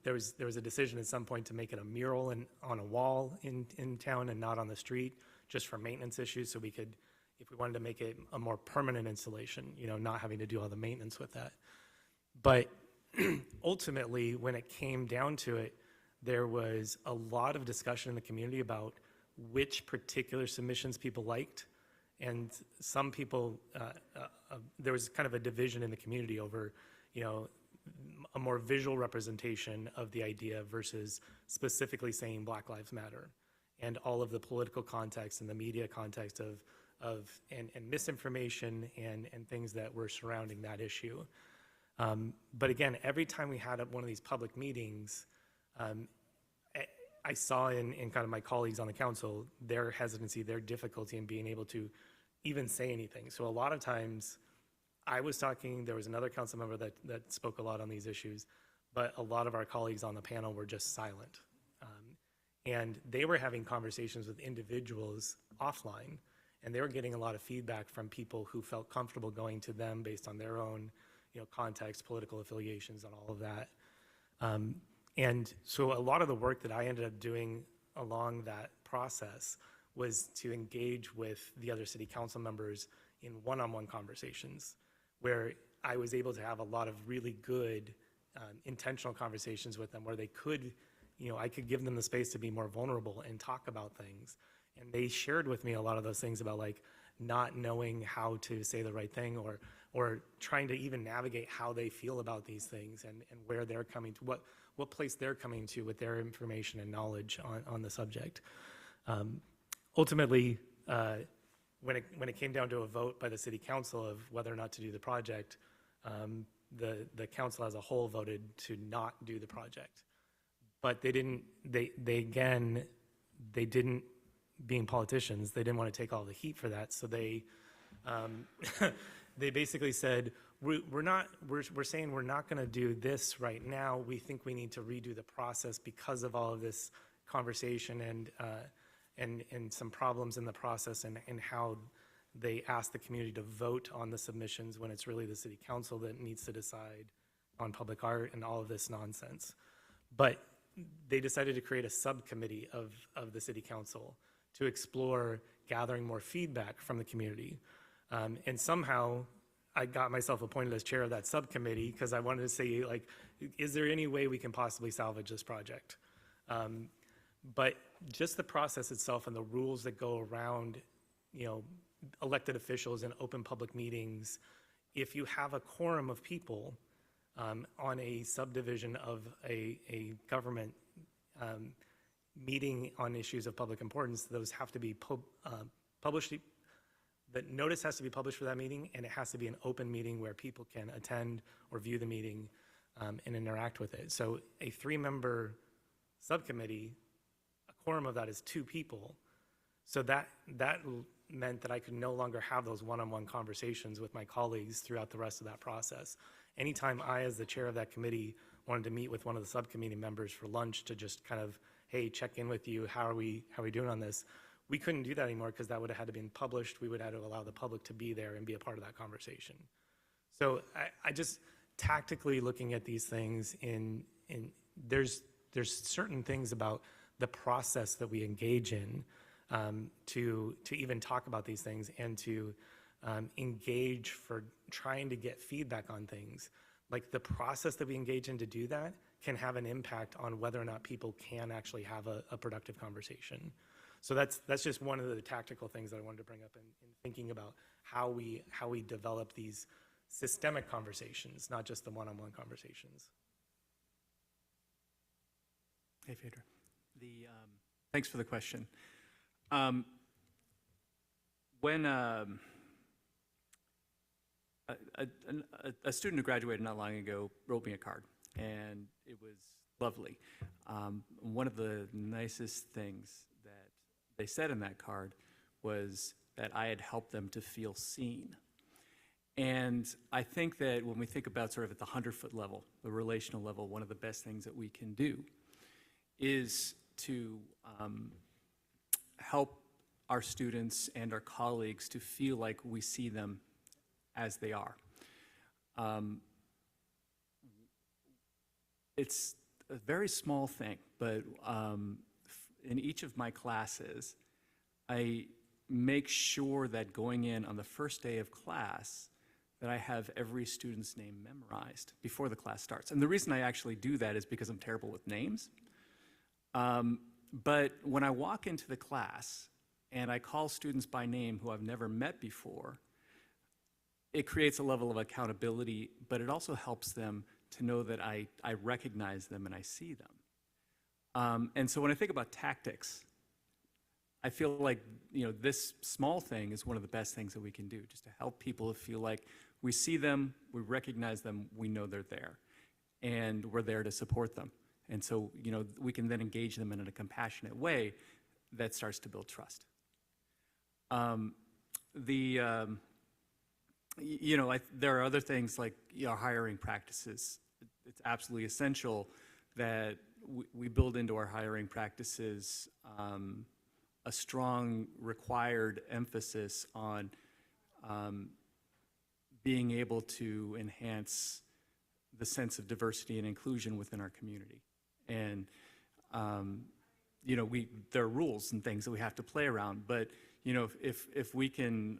There was a decision at some point to make it a mural on a wall in town and not on the street, just for maintenance issues, so we could, if we wanted to make it a more permanent installation, not having to do all the maintenance with that. But ultimately, when it came down to it, there was a lot of discussion in the community about which particular submissions people liked. And some people, there was kind of a division in the community over, a more visual representation of the idea versus specifically saying Black Lives Matter and all of the political context and the media context of misinformation and things that were surrounding that issue. But again, every time we had one of these public meetings, I saw in kind of my colleagues on the council, their hesitancy, their difficulty in being able to even say anything. So a lot of times I was talking, there was another council member that spoke a lot on these issues, but a lot of our colleagues on the panel were just silent. And they were having conversations with individuals offline, and they were getting a lot of feedback from people who felt comfortable going to them based on their own, context, political affiliations, and all of that. And so a lot of the work that I ended up doing along that process was to engage with the other city council members in one-on-one conversations, where I was able to have a lot of really good intentional conversations with them where they could, I could give them the space to be more vulnerable and talk about things. And they shared with me a lot of those things about not knowing how to say the right thing or trying to even navigate how they feel about these things and where they're coming to, what place they're coming to with their information and knowledge on the subject. Ultimately, when it came down to a vote by the city council of whether or not to do the project, the council as a whole voted to not do the project. But they didn't, being politicians, they didn't want to take all the heat for that. So they basically said, we're saying we're not going to do this right now. We think we need to redo the process because of all of this conversation and some problems in the process and how they ask the community to vote on the submissions when it's really the city council that needs to decide on public art and all of this nonsense. But they decided to create a subcommittee of the city council to explore gathering more feedback from the community. And somehow I got myself appointed as chair of that subcommittee because I wanted to say, is there any way we can possibly salvage this project? But just the process itself and the rules that go around, elected officials and open public meetings, if you have a quorum of people on a subdivision of a government meeting on issues of public importance, those have to be published. The notice has to be published for that meeting, and it has to be an open meeting where people can attend or view the meeting and interact with it. So a 3-member subcommittee, a quorum of that is 2 people. So that meant that I could no longer have those one-on-one conversations with my colleagues throughout the rest of that process. Anytime I, as the chair of that committee, wanted to meet with one of the subcommittee members for lunch to just kind of, hey, check in with you, how are we doing on this? We couldn't do that anymore because that would have had to be published. We would have had to allow the public to be there and be a part of that conversation. So I just tactically looking at these things there's certain things about the process that we engage in to even talk about these things and to engage for trying to get feedback on things. Like the process that we engage in to do that can have an impact on whether or not people can actually have a productive conversation. So that's just one of the tactical things that I wanted to bring up in thinking about how we develop these systemic conversations, not just the one-on-one conversations. Hey, Phaedra. Thanks for the question. When a student who graduated not long ago wrote me a card, and it was lovely. One of the nicest things that they said in that card was that I had helped them to feel seen. And I think that when we think about sort of at the 100-foot level, the relational level, one of the best things that we can do is to help our students and our colleagues to feel like we see them as they are. It's a very small thing, but in each of my classes, I make sure that going in on the first day of class that I have every student's name memorized before the class starts. And the reason I actually do that is because I'm terrible with names. But when I walk into the class and I call students by name who I've never met before, it creates a level of accountability, but it also helps them to know that I recognize them and I see them. And so when I think about tactics, I feel like this small thing is one of the best things that we can do, just to help people feel like we see them, we recognize them, we know they're there, and we're there to support them. And so we can then engage them in a compassionate way that starts to build trust. There are other things like hiring practices. It's absolutely essential that we build into our hiring practices a strong required emphasis on being able to enhance the sense of diversity and inclusion within our community. And there are rules and things that we have to play around, but if we can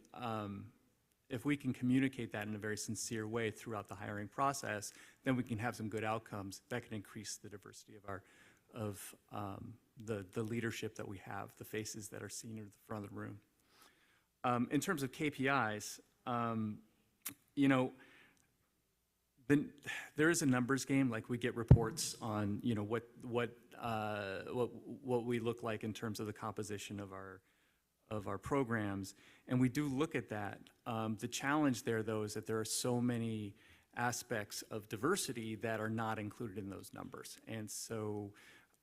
communicate that in a very sincere way throughout the hiring process, then we can have some good outcomes that can increase the diversity of the leadership that we have, the faces that are seen at the front of the room. In terms of KPIs, there is a numbers game. Like we get reports on what we look like in terms of the composition of our programs, and we do look at that. The challenge there, though, is that there are so many aspects of diversity that are not included in those numbers, and so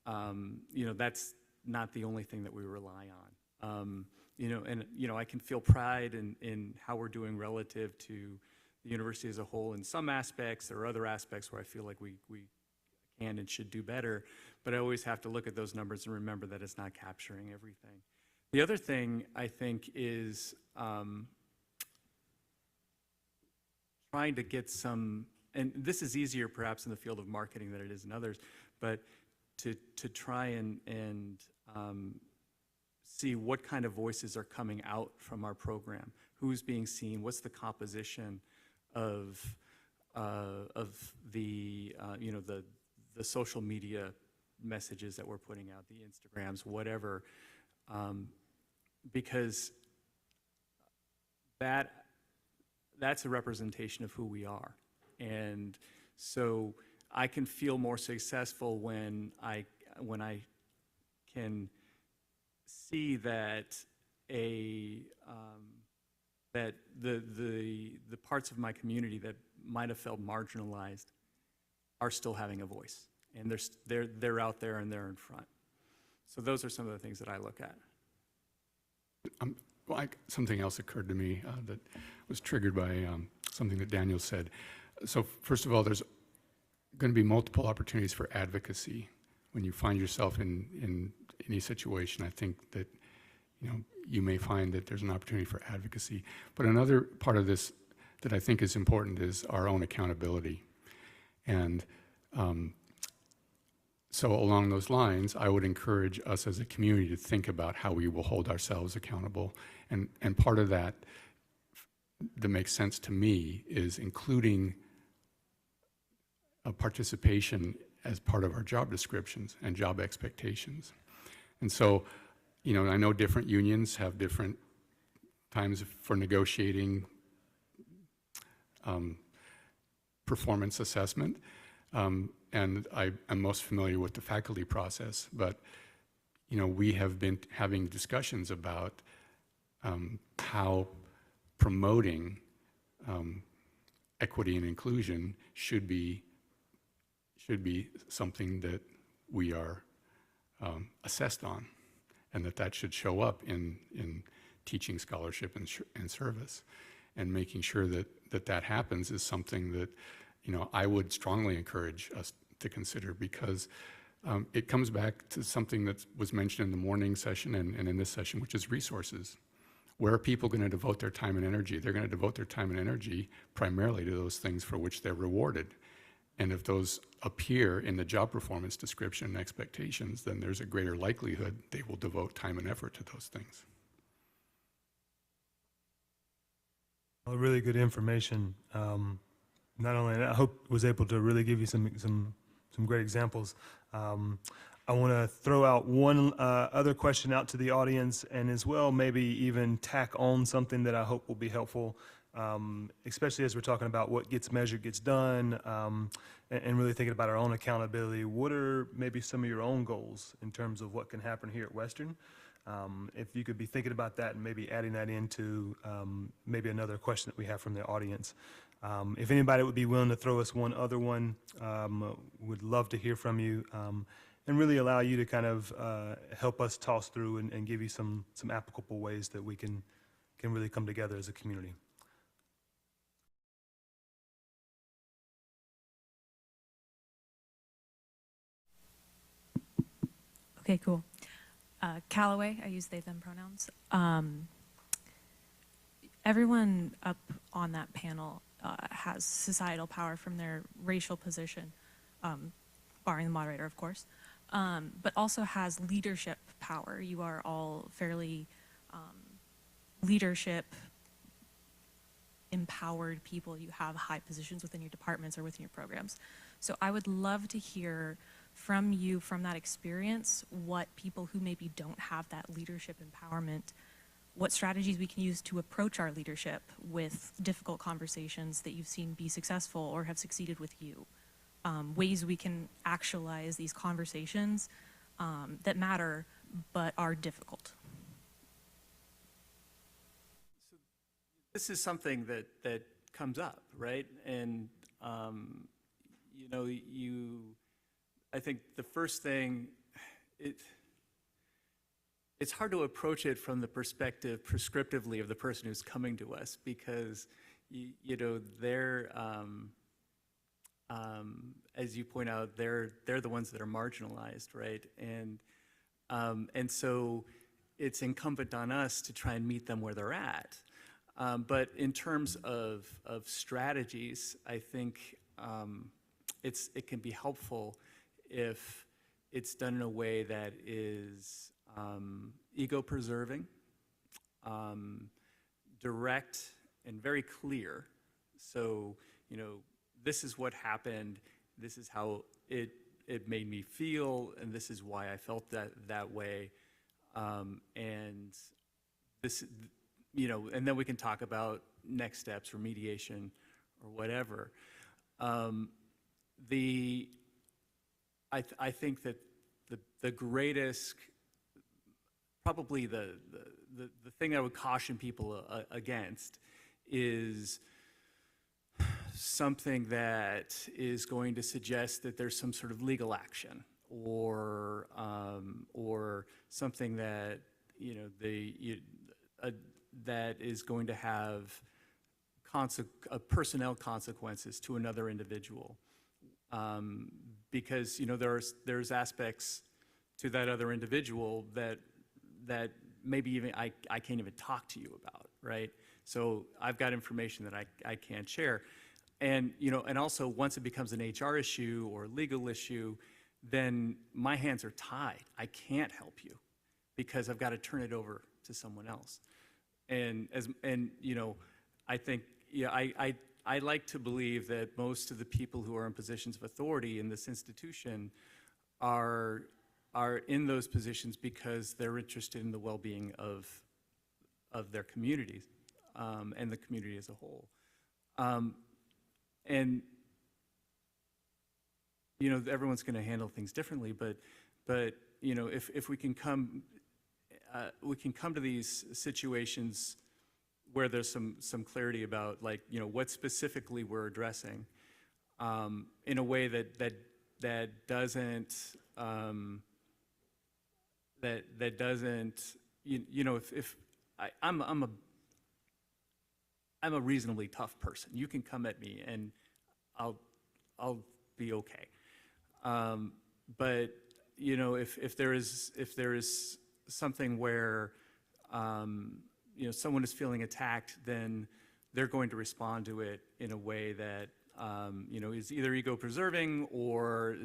that's not the only thing that we rely on. I can feel pride in how we're doing relative to the university as a whole in some aspects. There are other aspects where I feel like we can and should do better, but I always have to look at those numbers and remember that it's not capturing everything. The other thing I think is trying to get some, and this is easier perhaps in the field of marketing than it is in others, but to try and see what kind of voices are coming out from our program, who's being seen, what's the composition of the social media messages that we're putting out, the Instagrams, whatever, because that's a representation of who we are. And so I can feel more successful when I can see that that the parts of my community that might have felt marginalized are still having a voice, and they're out there and they're in front. So those are some of the things that I look at. Something else occurred to me that was triggered by something that Daniel said. So first of all, there's going to be multiple opportunities for advocacy when you find yourself in any situation. I think that you may find that there's an opportunity for advocacy. But another part of this that I think is important is our own accountability. And so along those lines, I would encourage us as a community to think about how we will hold ourselves accountable. And part of that makes sense to me is including a participation as part of our job descriptions and job expectations. And so, I know different unions have different times for negotiating performance assessment. And I am most familiar with the faculty process, but we have been having discussions about how promoting equity and inclusion should be something that we are assessed on, and that should show up in teaching, scholarship, and service. And making sure that happens is something that I would strongly encourage us to consider, because it comes back to something that was mentioned in the morning session and in this session, which is resources. Where are people going to devote their time and energy? They're going to devote their time and energy primarily to those things for which they're rewarded. And if those appear in the job performance description and expectations, then there's a greater likelihood they will devote time and effort to those things. Well, really good information. Not only, and I hope was able to really give you some great examples. I want to throw out one other question out to the audience, and as well maybe even tack on something that I hope will be helpful, especially as we're talking about what gets measured gets done, and really thinking about our own accountability. What are maybe some of your own goals in terms of what can happen here at Western? If you could be thinking about that and maybe adding that into maybe another question that we have from the audience. If anybody would be willing to throw us one other one, would love to hear from you, and really allow you to kind of help us toss through and give you some applicable ways that we can really come together as a community. Okay, cool. Callaway, I use they, them pronouns. Everyone up on that panel has societal power from their racial position, barring the moderator, of course, but also has leadership power. You are all fairly leadership empowered people. You have high positions within your departments or within your programs. So I would love to hear from you, from that experience, what people who maybe don't have that leadership empowerment, what strategies we can use to approach our leadership with difficult conversations that you've seen be successful or have succeeded with you. Ways we can actualize these conversations that matter but are difficult. So this is something that comes up, right? And I think the first thing, it's hard to approach it from the perspective prescriptively of the person who's coming to us, because they're as you point out, they're the ones that are marginalized, right? And so it's incumbent on us to try and meet them where they're at. But in terms of strategies, I think it can be helpful if it's done in a way that is ego-preserving, direct, and very clear. So, this is what happened. This is how it it made me feel, and this is why I felt that way. And this, you know, and then we can talk about next steps or mediation or whatever. I think that the greatest, probably the thing I would caution people against is something that is going to suggest that there's some sort of legal action or something that, you know, that is going to have personnel consequences to another individual. Because, you know, there's aspects to that other individual that maybe even I can't even talk to you about, right? So I've got information that I can't share. And, you know, and also once it becomes an HR issue or a legal issue, then my hands are tied. I can't help you because I've got to turn it over to someone else. And you know, I think, yeah, I like to believe that most of the people who are in positions of authority in this institution are in those positions because they're interested in the well-being of their communities and the community as a whole. And you know, everyone's going to handle things differently, but you know, if we can come to these situations where there's some clarity about, like, you know, what specifically we're addressing in a way that doesn't you know, if I'm a reasonably tough person. You can come at me and I'll be okay. But you know, if there is something where you know, someone is feeling attacked, then they're going to respond to it in a way that you know, is either ego preserving or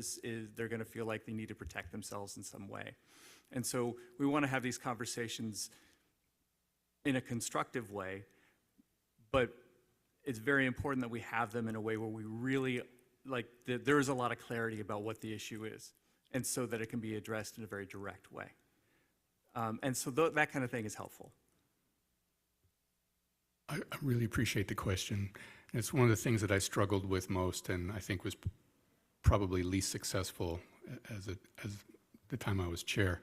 they're going to feel like they need to protect themselves in some way. And so we want to have these conversations in a constructive way, but it's very important that we have them in a way where we really, like, there is a lot of clarity about what the issue is, and so that it can be addressed in a very direct way. And so that kind of thing is helpful. I really appreciate the question. It's one of the things that I struggled with most, and I think was probably least successful as the time I was chair.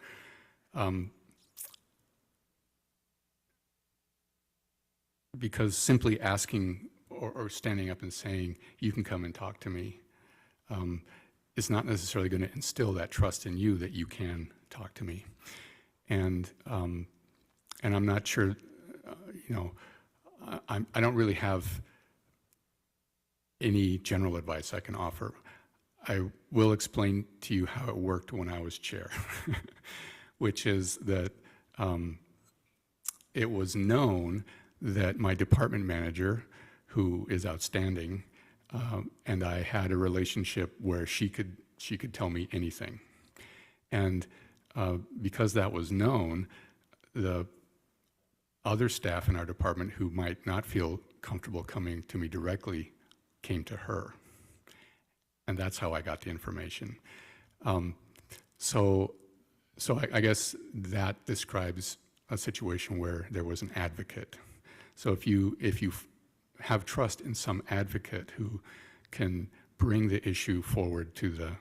Because simply asking or standing up and saying, you can come and talk to me, is not necessarily going to instill that trust in you that you can talk to me. And I'm not sure, you know, I don't really have any general advice I can offer. I will explain to you how it worked when I was chair, which is that it was known that my department manager, who is outstanding, and I had a relationship where she could tell me anything. And because that was known, the other staff in our department who might not feel comfortable coming to me directly came to her. And that's how I got the information. So I guess that describes a situation where there was an advocate. So if you have trust in some advocate who can bring the issue forward to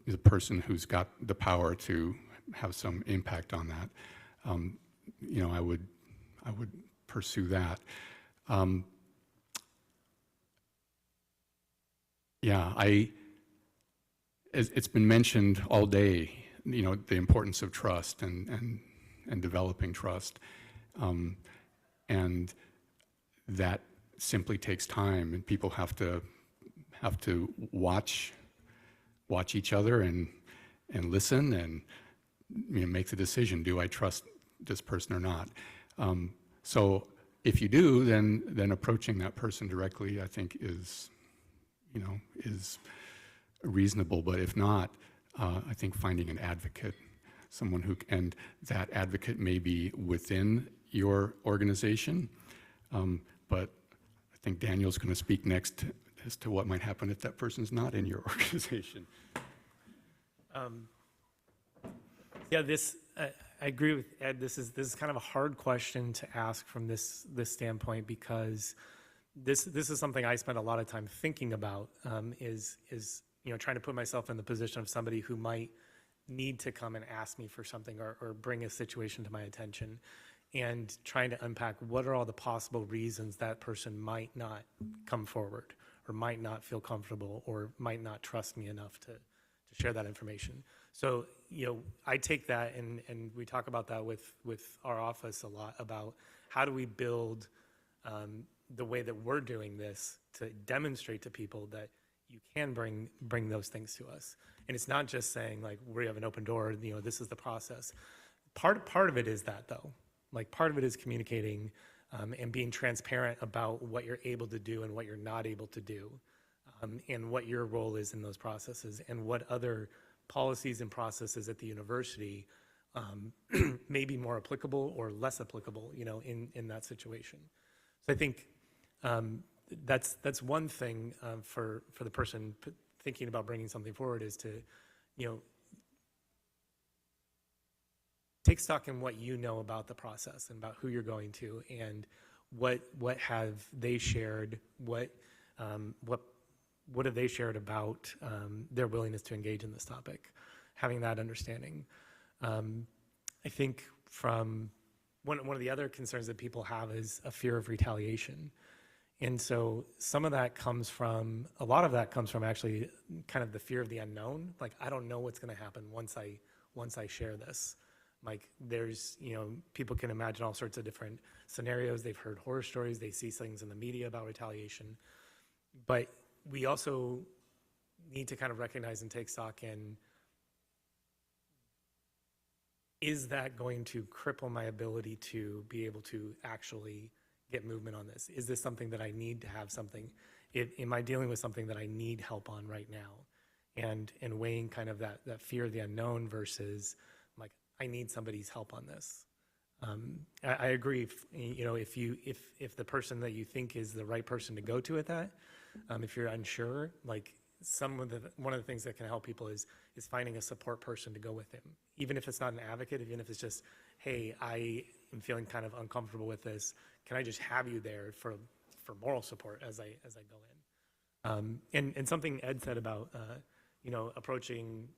the person who's got the power to have some impact on that, you know, I would pursue that. Yeah, it's been mentioned all day, you know, the importance of trust and developing trust, and that simply takes time, and people have to watch each other and listen and, you know, make the decision: do I trust this person or not? So if you do, then approaching that person directly, I think, is reasonable. But if not, I think finding an advocate, someone who, and that advocate may be within your organization, but I think Daniel's going to speak next as to what might happen if that person's not in your organization. Yeah, I agree with Ed. This is kind of a hard question to ask from this standpoint, because this is something I spent a lot of time thinking about. Is trying to put myself in the position of somebody who might need to come and ask me for something, or bring a situation to my attention, and trying to unpack what are all the possible reasons that person might not come forward, or might not feel comfortable, or might not trust me enough to share that information. So, I take that, and we talk about that with our office a lot, about how do we build the way that we're doing this to demonstrate to people that you can bring those things to us. And it's not just saying, like, we have an open door, this is the process. Part of it is that, though. Like, part of it is communicating and being transparent about what you're able to do and what you're not able to do, and what your role is in those processes, and what other policies and processes at the university may be more applicable or less applicable, in that situation. So I think that's one thing for the person thinking about bringing something forward, is to, take stock in what you know about the process and about who you're going to, and what have they shared, what have they shared about their willingness to engage in this topic, having that understanding. I think from one of the other concerns that people have is a fear of retaliation. And so a lot of that comes from actually kind of the fear of the unknown. Like, I don't know what's going to happen once I share this. Like, there's, people can imagine all sorts of different scenarios. They've heard horror stories. They see things in the media about retaliation. But we also need to kind of recognize and take stock in, is that going to cripple my ability to be able to actually get movement on this? Is this something that I need to have something? Am I dealing with something that I need help on right now? And weighing kind of that fear of the unknown versus, like, I need somebody's help on this. I agree. If the person that you think is the right person to go to at that, if you're unsure, like, one of the things that can help people is finding a support person to go with him, even if it's not an advocate, even if it's just, hey, I am feeling kind of uncomfortable with this. Can I just have you there for moral support as I go in? And something Ed said about approaching,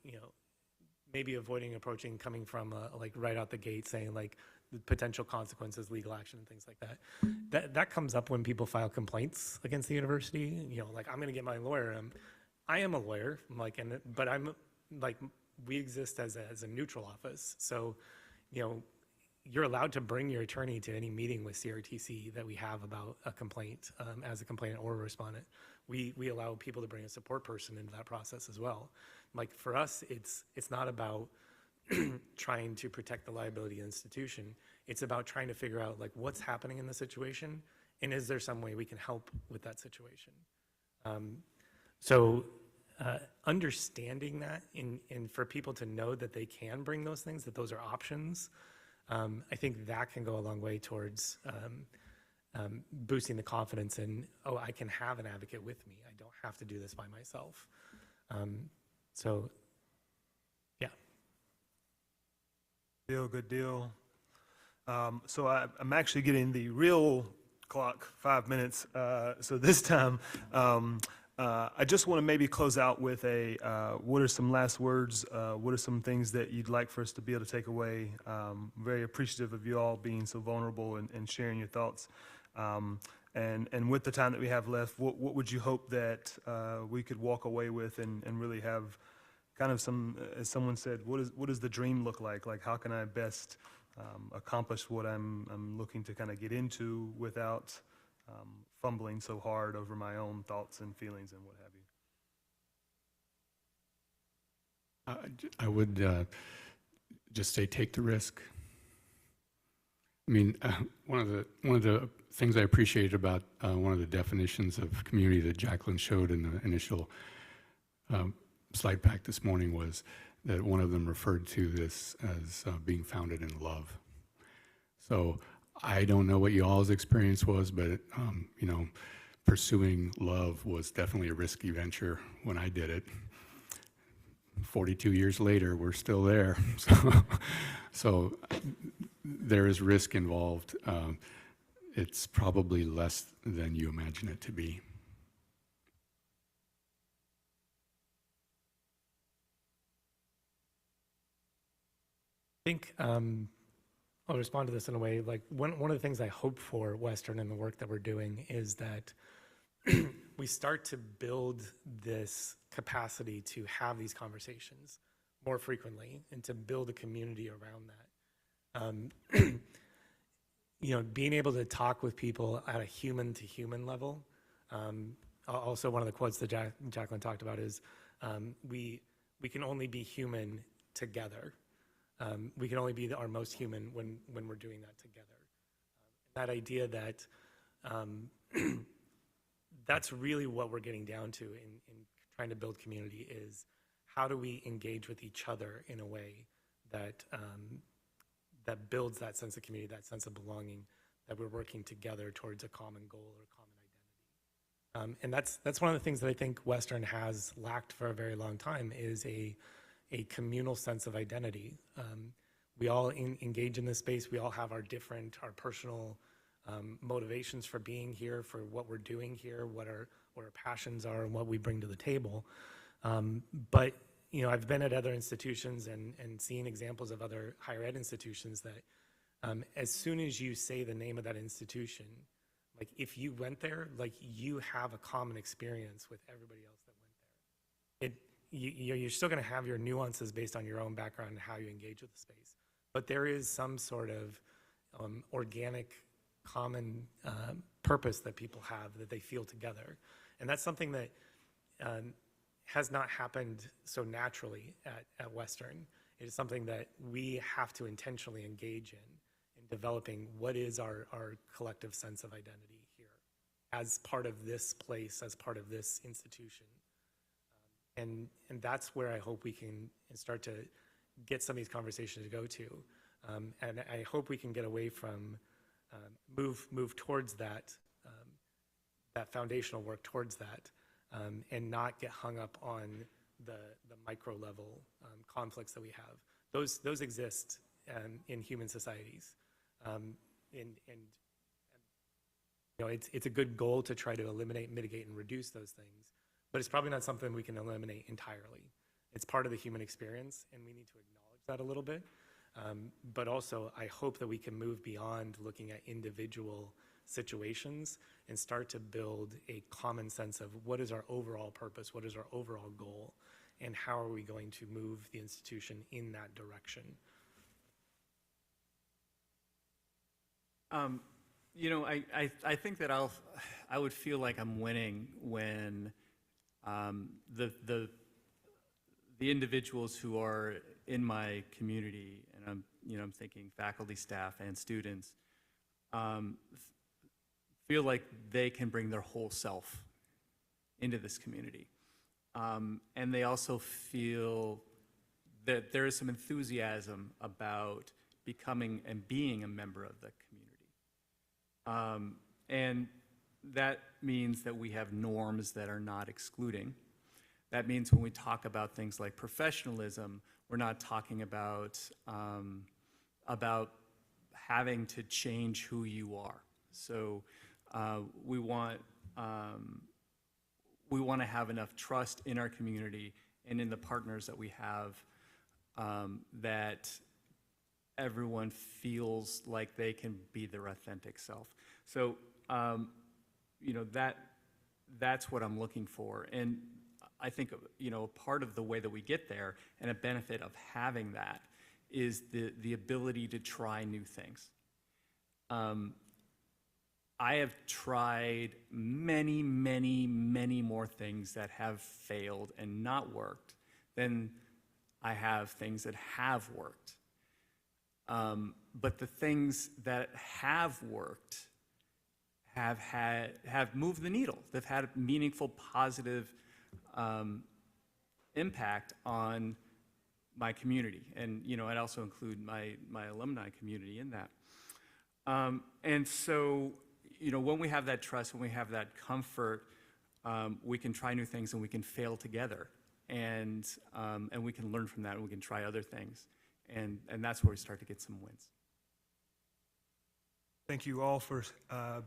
maybe avoiding approaching coming from like right out the gate, saying like the potential consequences, legal action, and things like that. That comes up when people file complaints against the university. Like, I'm going to get my lawyer. I am a lawyer, but I'm like, we exist as a neutral office. So, you're allowed to bring your attorney to any meeting with CRTC that we have about a complaint, as a complainant or a respondent. We allow people to bring a support person into that process as well. Like, for us, it's not about trying to protect the liability of the institution. It's about trying to figure out, like, what's happening in the situation, and is there some way we can help with that situation? Understanding that, and for people to know that they can bring those things, that those are options, I think that can go a long way towards boosting the confidence in, oh, I can have an advocate with me. I don't have to do this by myself. Yeah. Good deal. So I'm actually getting the real clock, 5 minutes. So this time, I just want to maybe close out with what are some last words? What are some things that you'd like for us to be able to take away? Very appreciative of you all being so vulnerable and sharing your thoughts. And with the time that we have left, what would you hope that we could walk away with and really have kind of some, as someone said, what does the dream look like? Like, how can I best accomplish what I'm looking to kind of get into without fumbling so hard over my own thoughts and feelings and what have you? I would just say, take the risk. I mean, one of the things I appreciated about one of the definitions of community that Jacqueline showed in the initial slide pack this morning was that one of them referred to this as being founded in love. So I don't know what you all's experience was, but pursuing love was definitely a risky venture when I did it. 42 years later, we're still there. So there is risk involved. It's probably less than you imagine it to be. I think I'll respond to this in a way, like one of the things I hope for Western and the work that we're doing is that we start to build this capacity to have these conversations more frequently and to build a community around that. Being able to talk with people at a human to human level. Also, one of the quotes that Jacqueline talked about is, we can only be human together. We can only be our most human when we're doing that together. That idea that that's really what we're getting down to in trying to build community is how do we engage with each other in a way that that builds that sense of community, that sense of belonging, that we're working together towards a common goal or common identity. And that's one of the things that I think Western has lacked for a very long time is a communal sense of identity. We all engage in this space. We all have our personal motivations for being here, for what we're doing here, what our passions are, and what we bring to the table. But I've been at other institutions and seen examples of other higher ed institutions that as soon as you say the name of that institution, like if you went there, like you have a common experience with everybody else that went there. You're still going to have your nuances based on your own background and how you engage with the space. But there is some sort of organic, common purpose that people have that they feel together. And that's something that has not happened so naturally at Western. It is something that we have to intentionally engage in developing what is our collective sense of identity here as part of this place, as part of this institution. And that's where I hope we can start to get some of these conversations to go to. And I hope we can get away from, move towards that, that foundational work towards that, and not get hung up on the micro level conflicts that we have. Those exist in human societies. It's a good goal to try to eliminate, mitigate, and reduce those things. But it's probably not something we can eliminate entirely. It's part of the human experience, and we need to acknowledge that a little bit. But also, I hope that we can move beyond looking at individual situations and start to build a common sense of what is our overall purpose, what is our overall goal, and how are we going to move the institution in that direction. I think that I would feel like I'm winning when the individuals who are in my community, and I'm thinking faculty, staff, and students, feel like they can bring their whole self into this community, and they also feel that there is some enthusiasm about becoming and being a member of the community, and that means that we have norms that are not excluding. That means when we talk about things like professionalism, we're not talking about having to change who you are. So we want to have enough trust in our community and in the partners that we have that everyone feels like they can be their authentic self. So that's what I'm looking for. And I think, part of the way that we get there and a benefit of having that is the ability to try new things. I have tried many, many, many more things that have failed and not worked than I have things that have worked. But the things that have worked have moved the needle. They've had a meaningful, positive impact on my community, and I'd also include my alumni community in that. And so, when we have that trust, when we have that comfort, we can try new things and we can fail together. and we can learn from that, and we can try other things, and that's where we start to get some wins. Thank you all for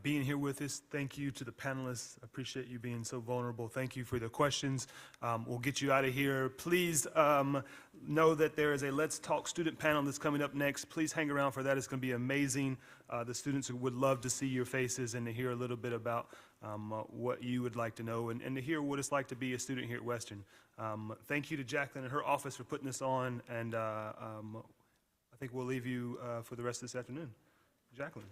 being here with us. Thank you to the panelists. I appreciate you being so vulnerable. Thank you for the questions. We'll get you out of here. Please know that there is a Let's Talk student panel that's coming up next. Please hang around for that. It's going to be amazing. The students would love to see your faces and to hear a little bit about what you would like to know and to hear what it's like to be a student here at Western. Thank you to Jacqueline and her office for putting this on, and I think we'll leave you for the rest of this afternoon. Jacqueline.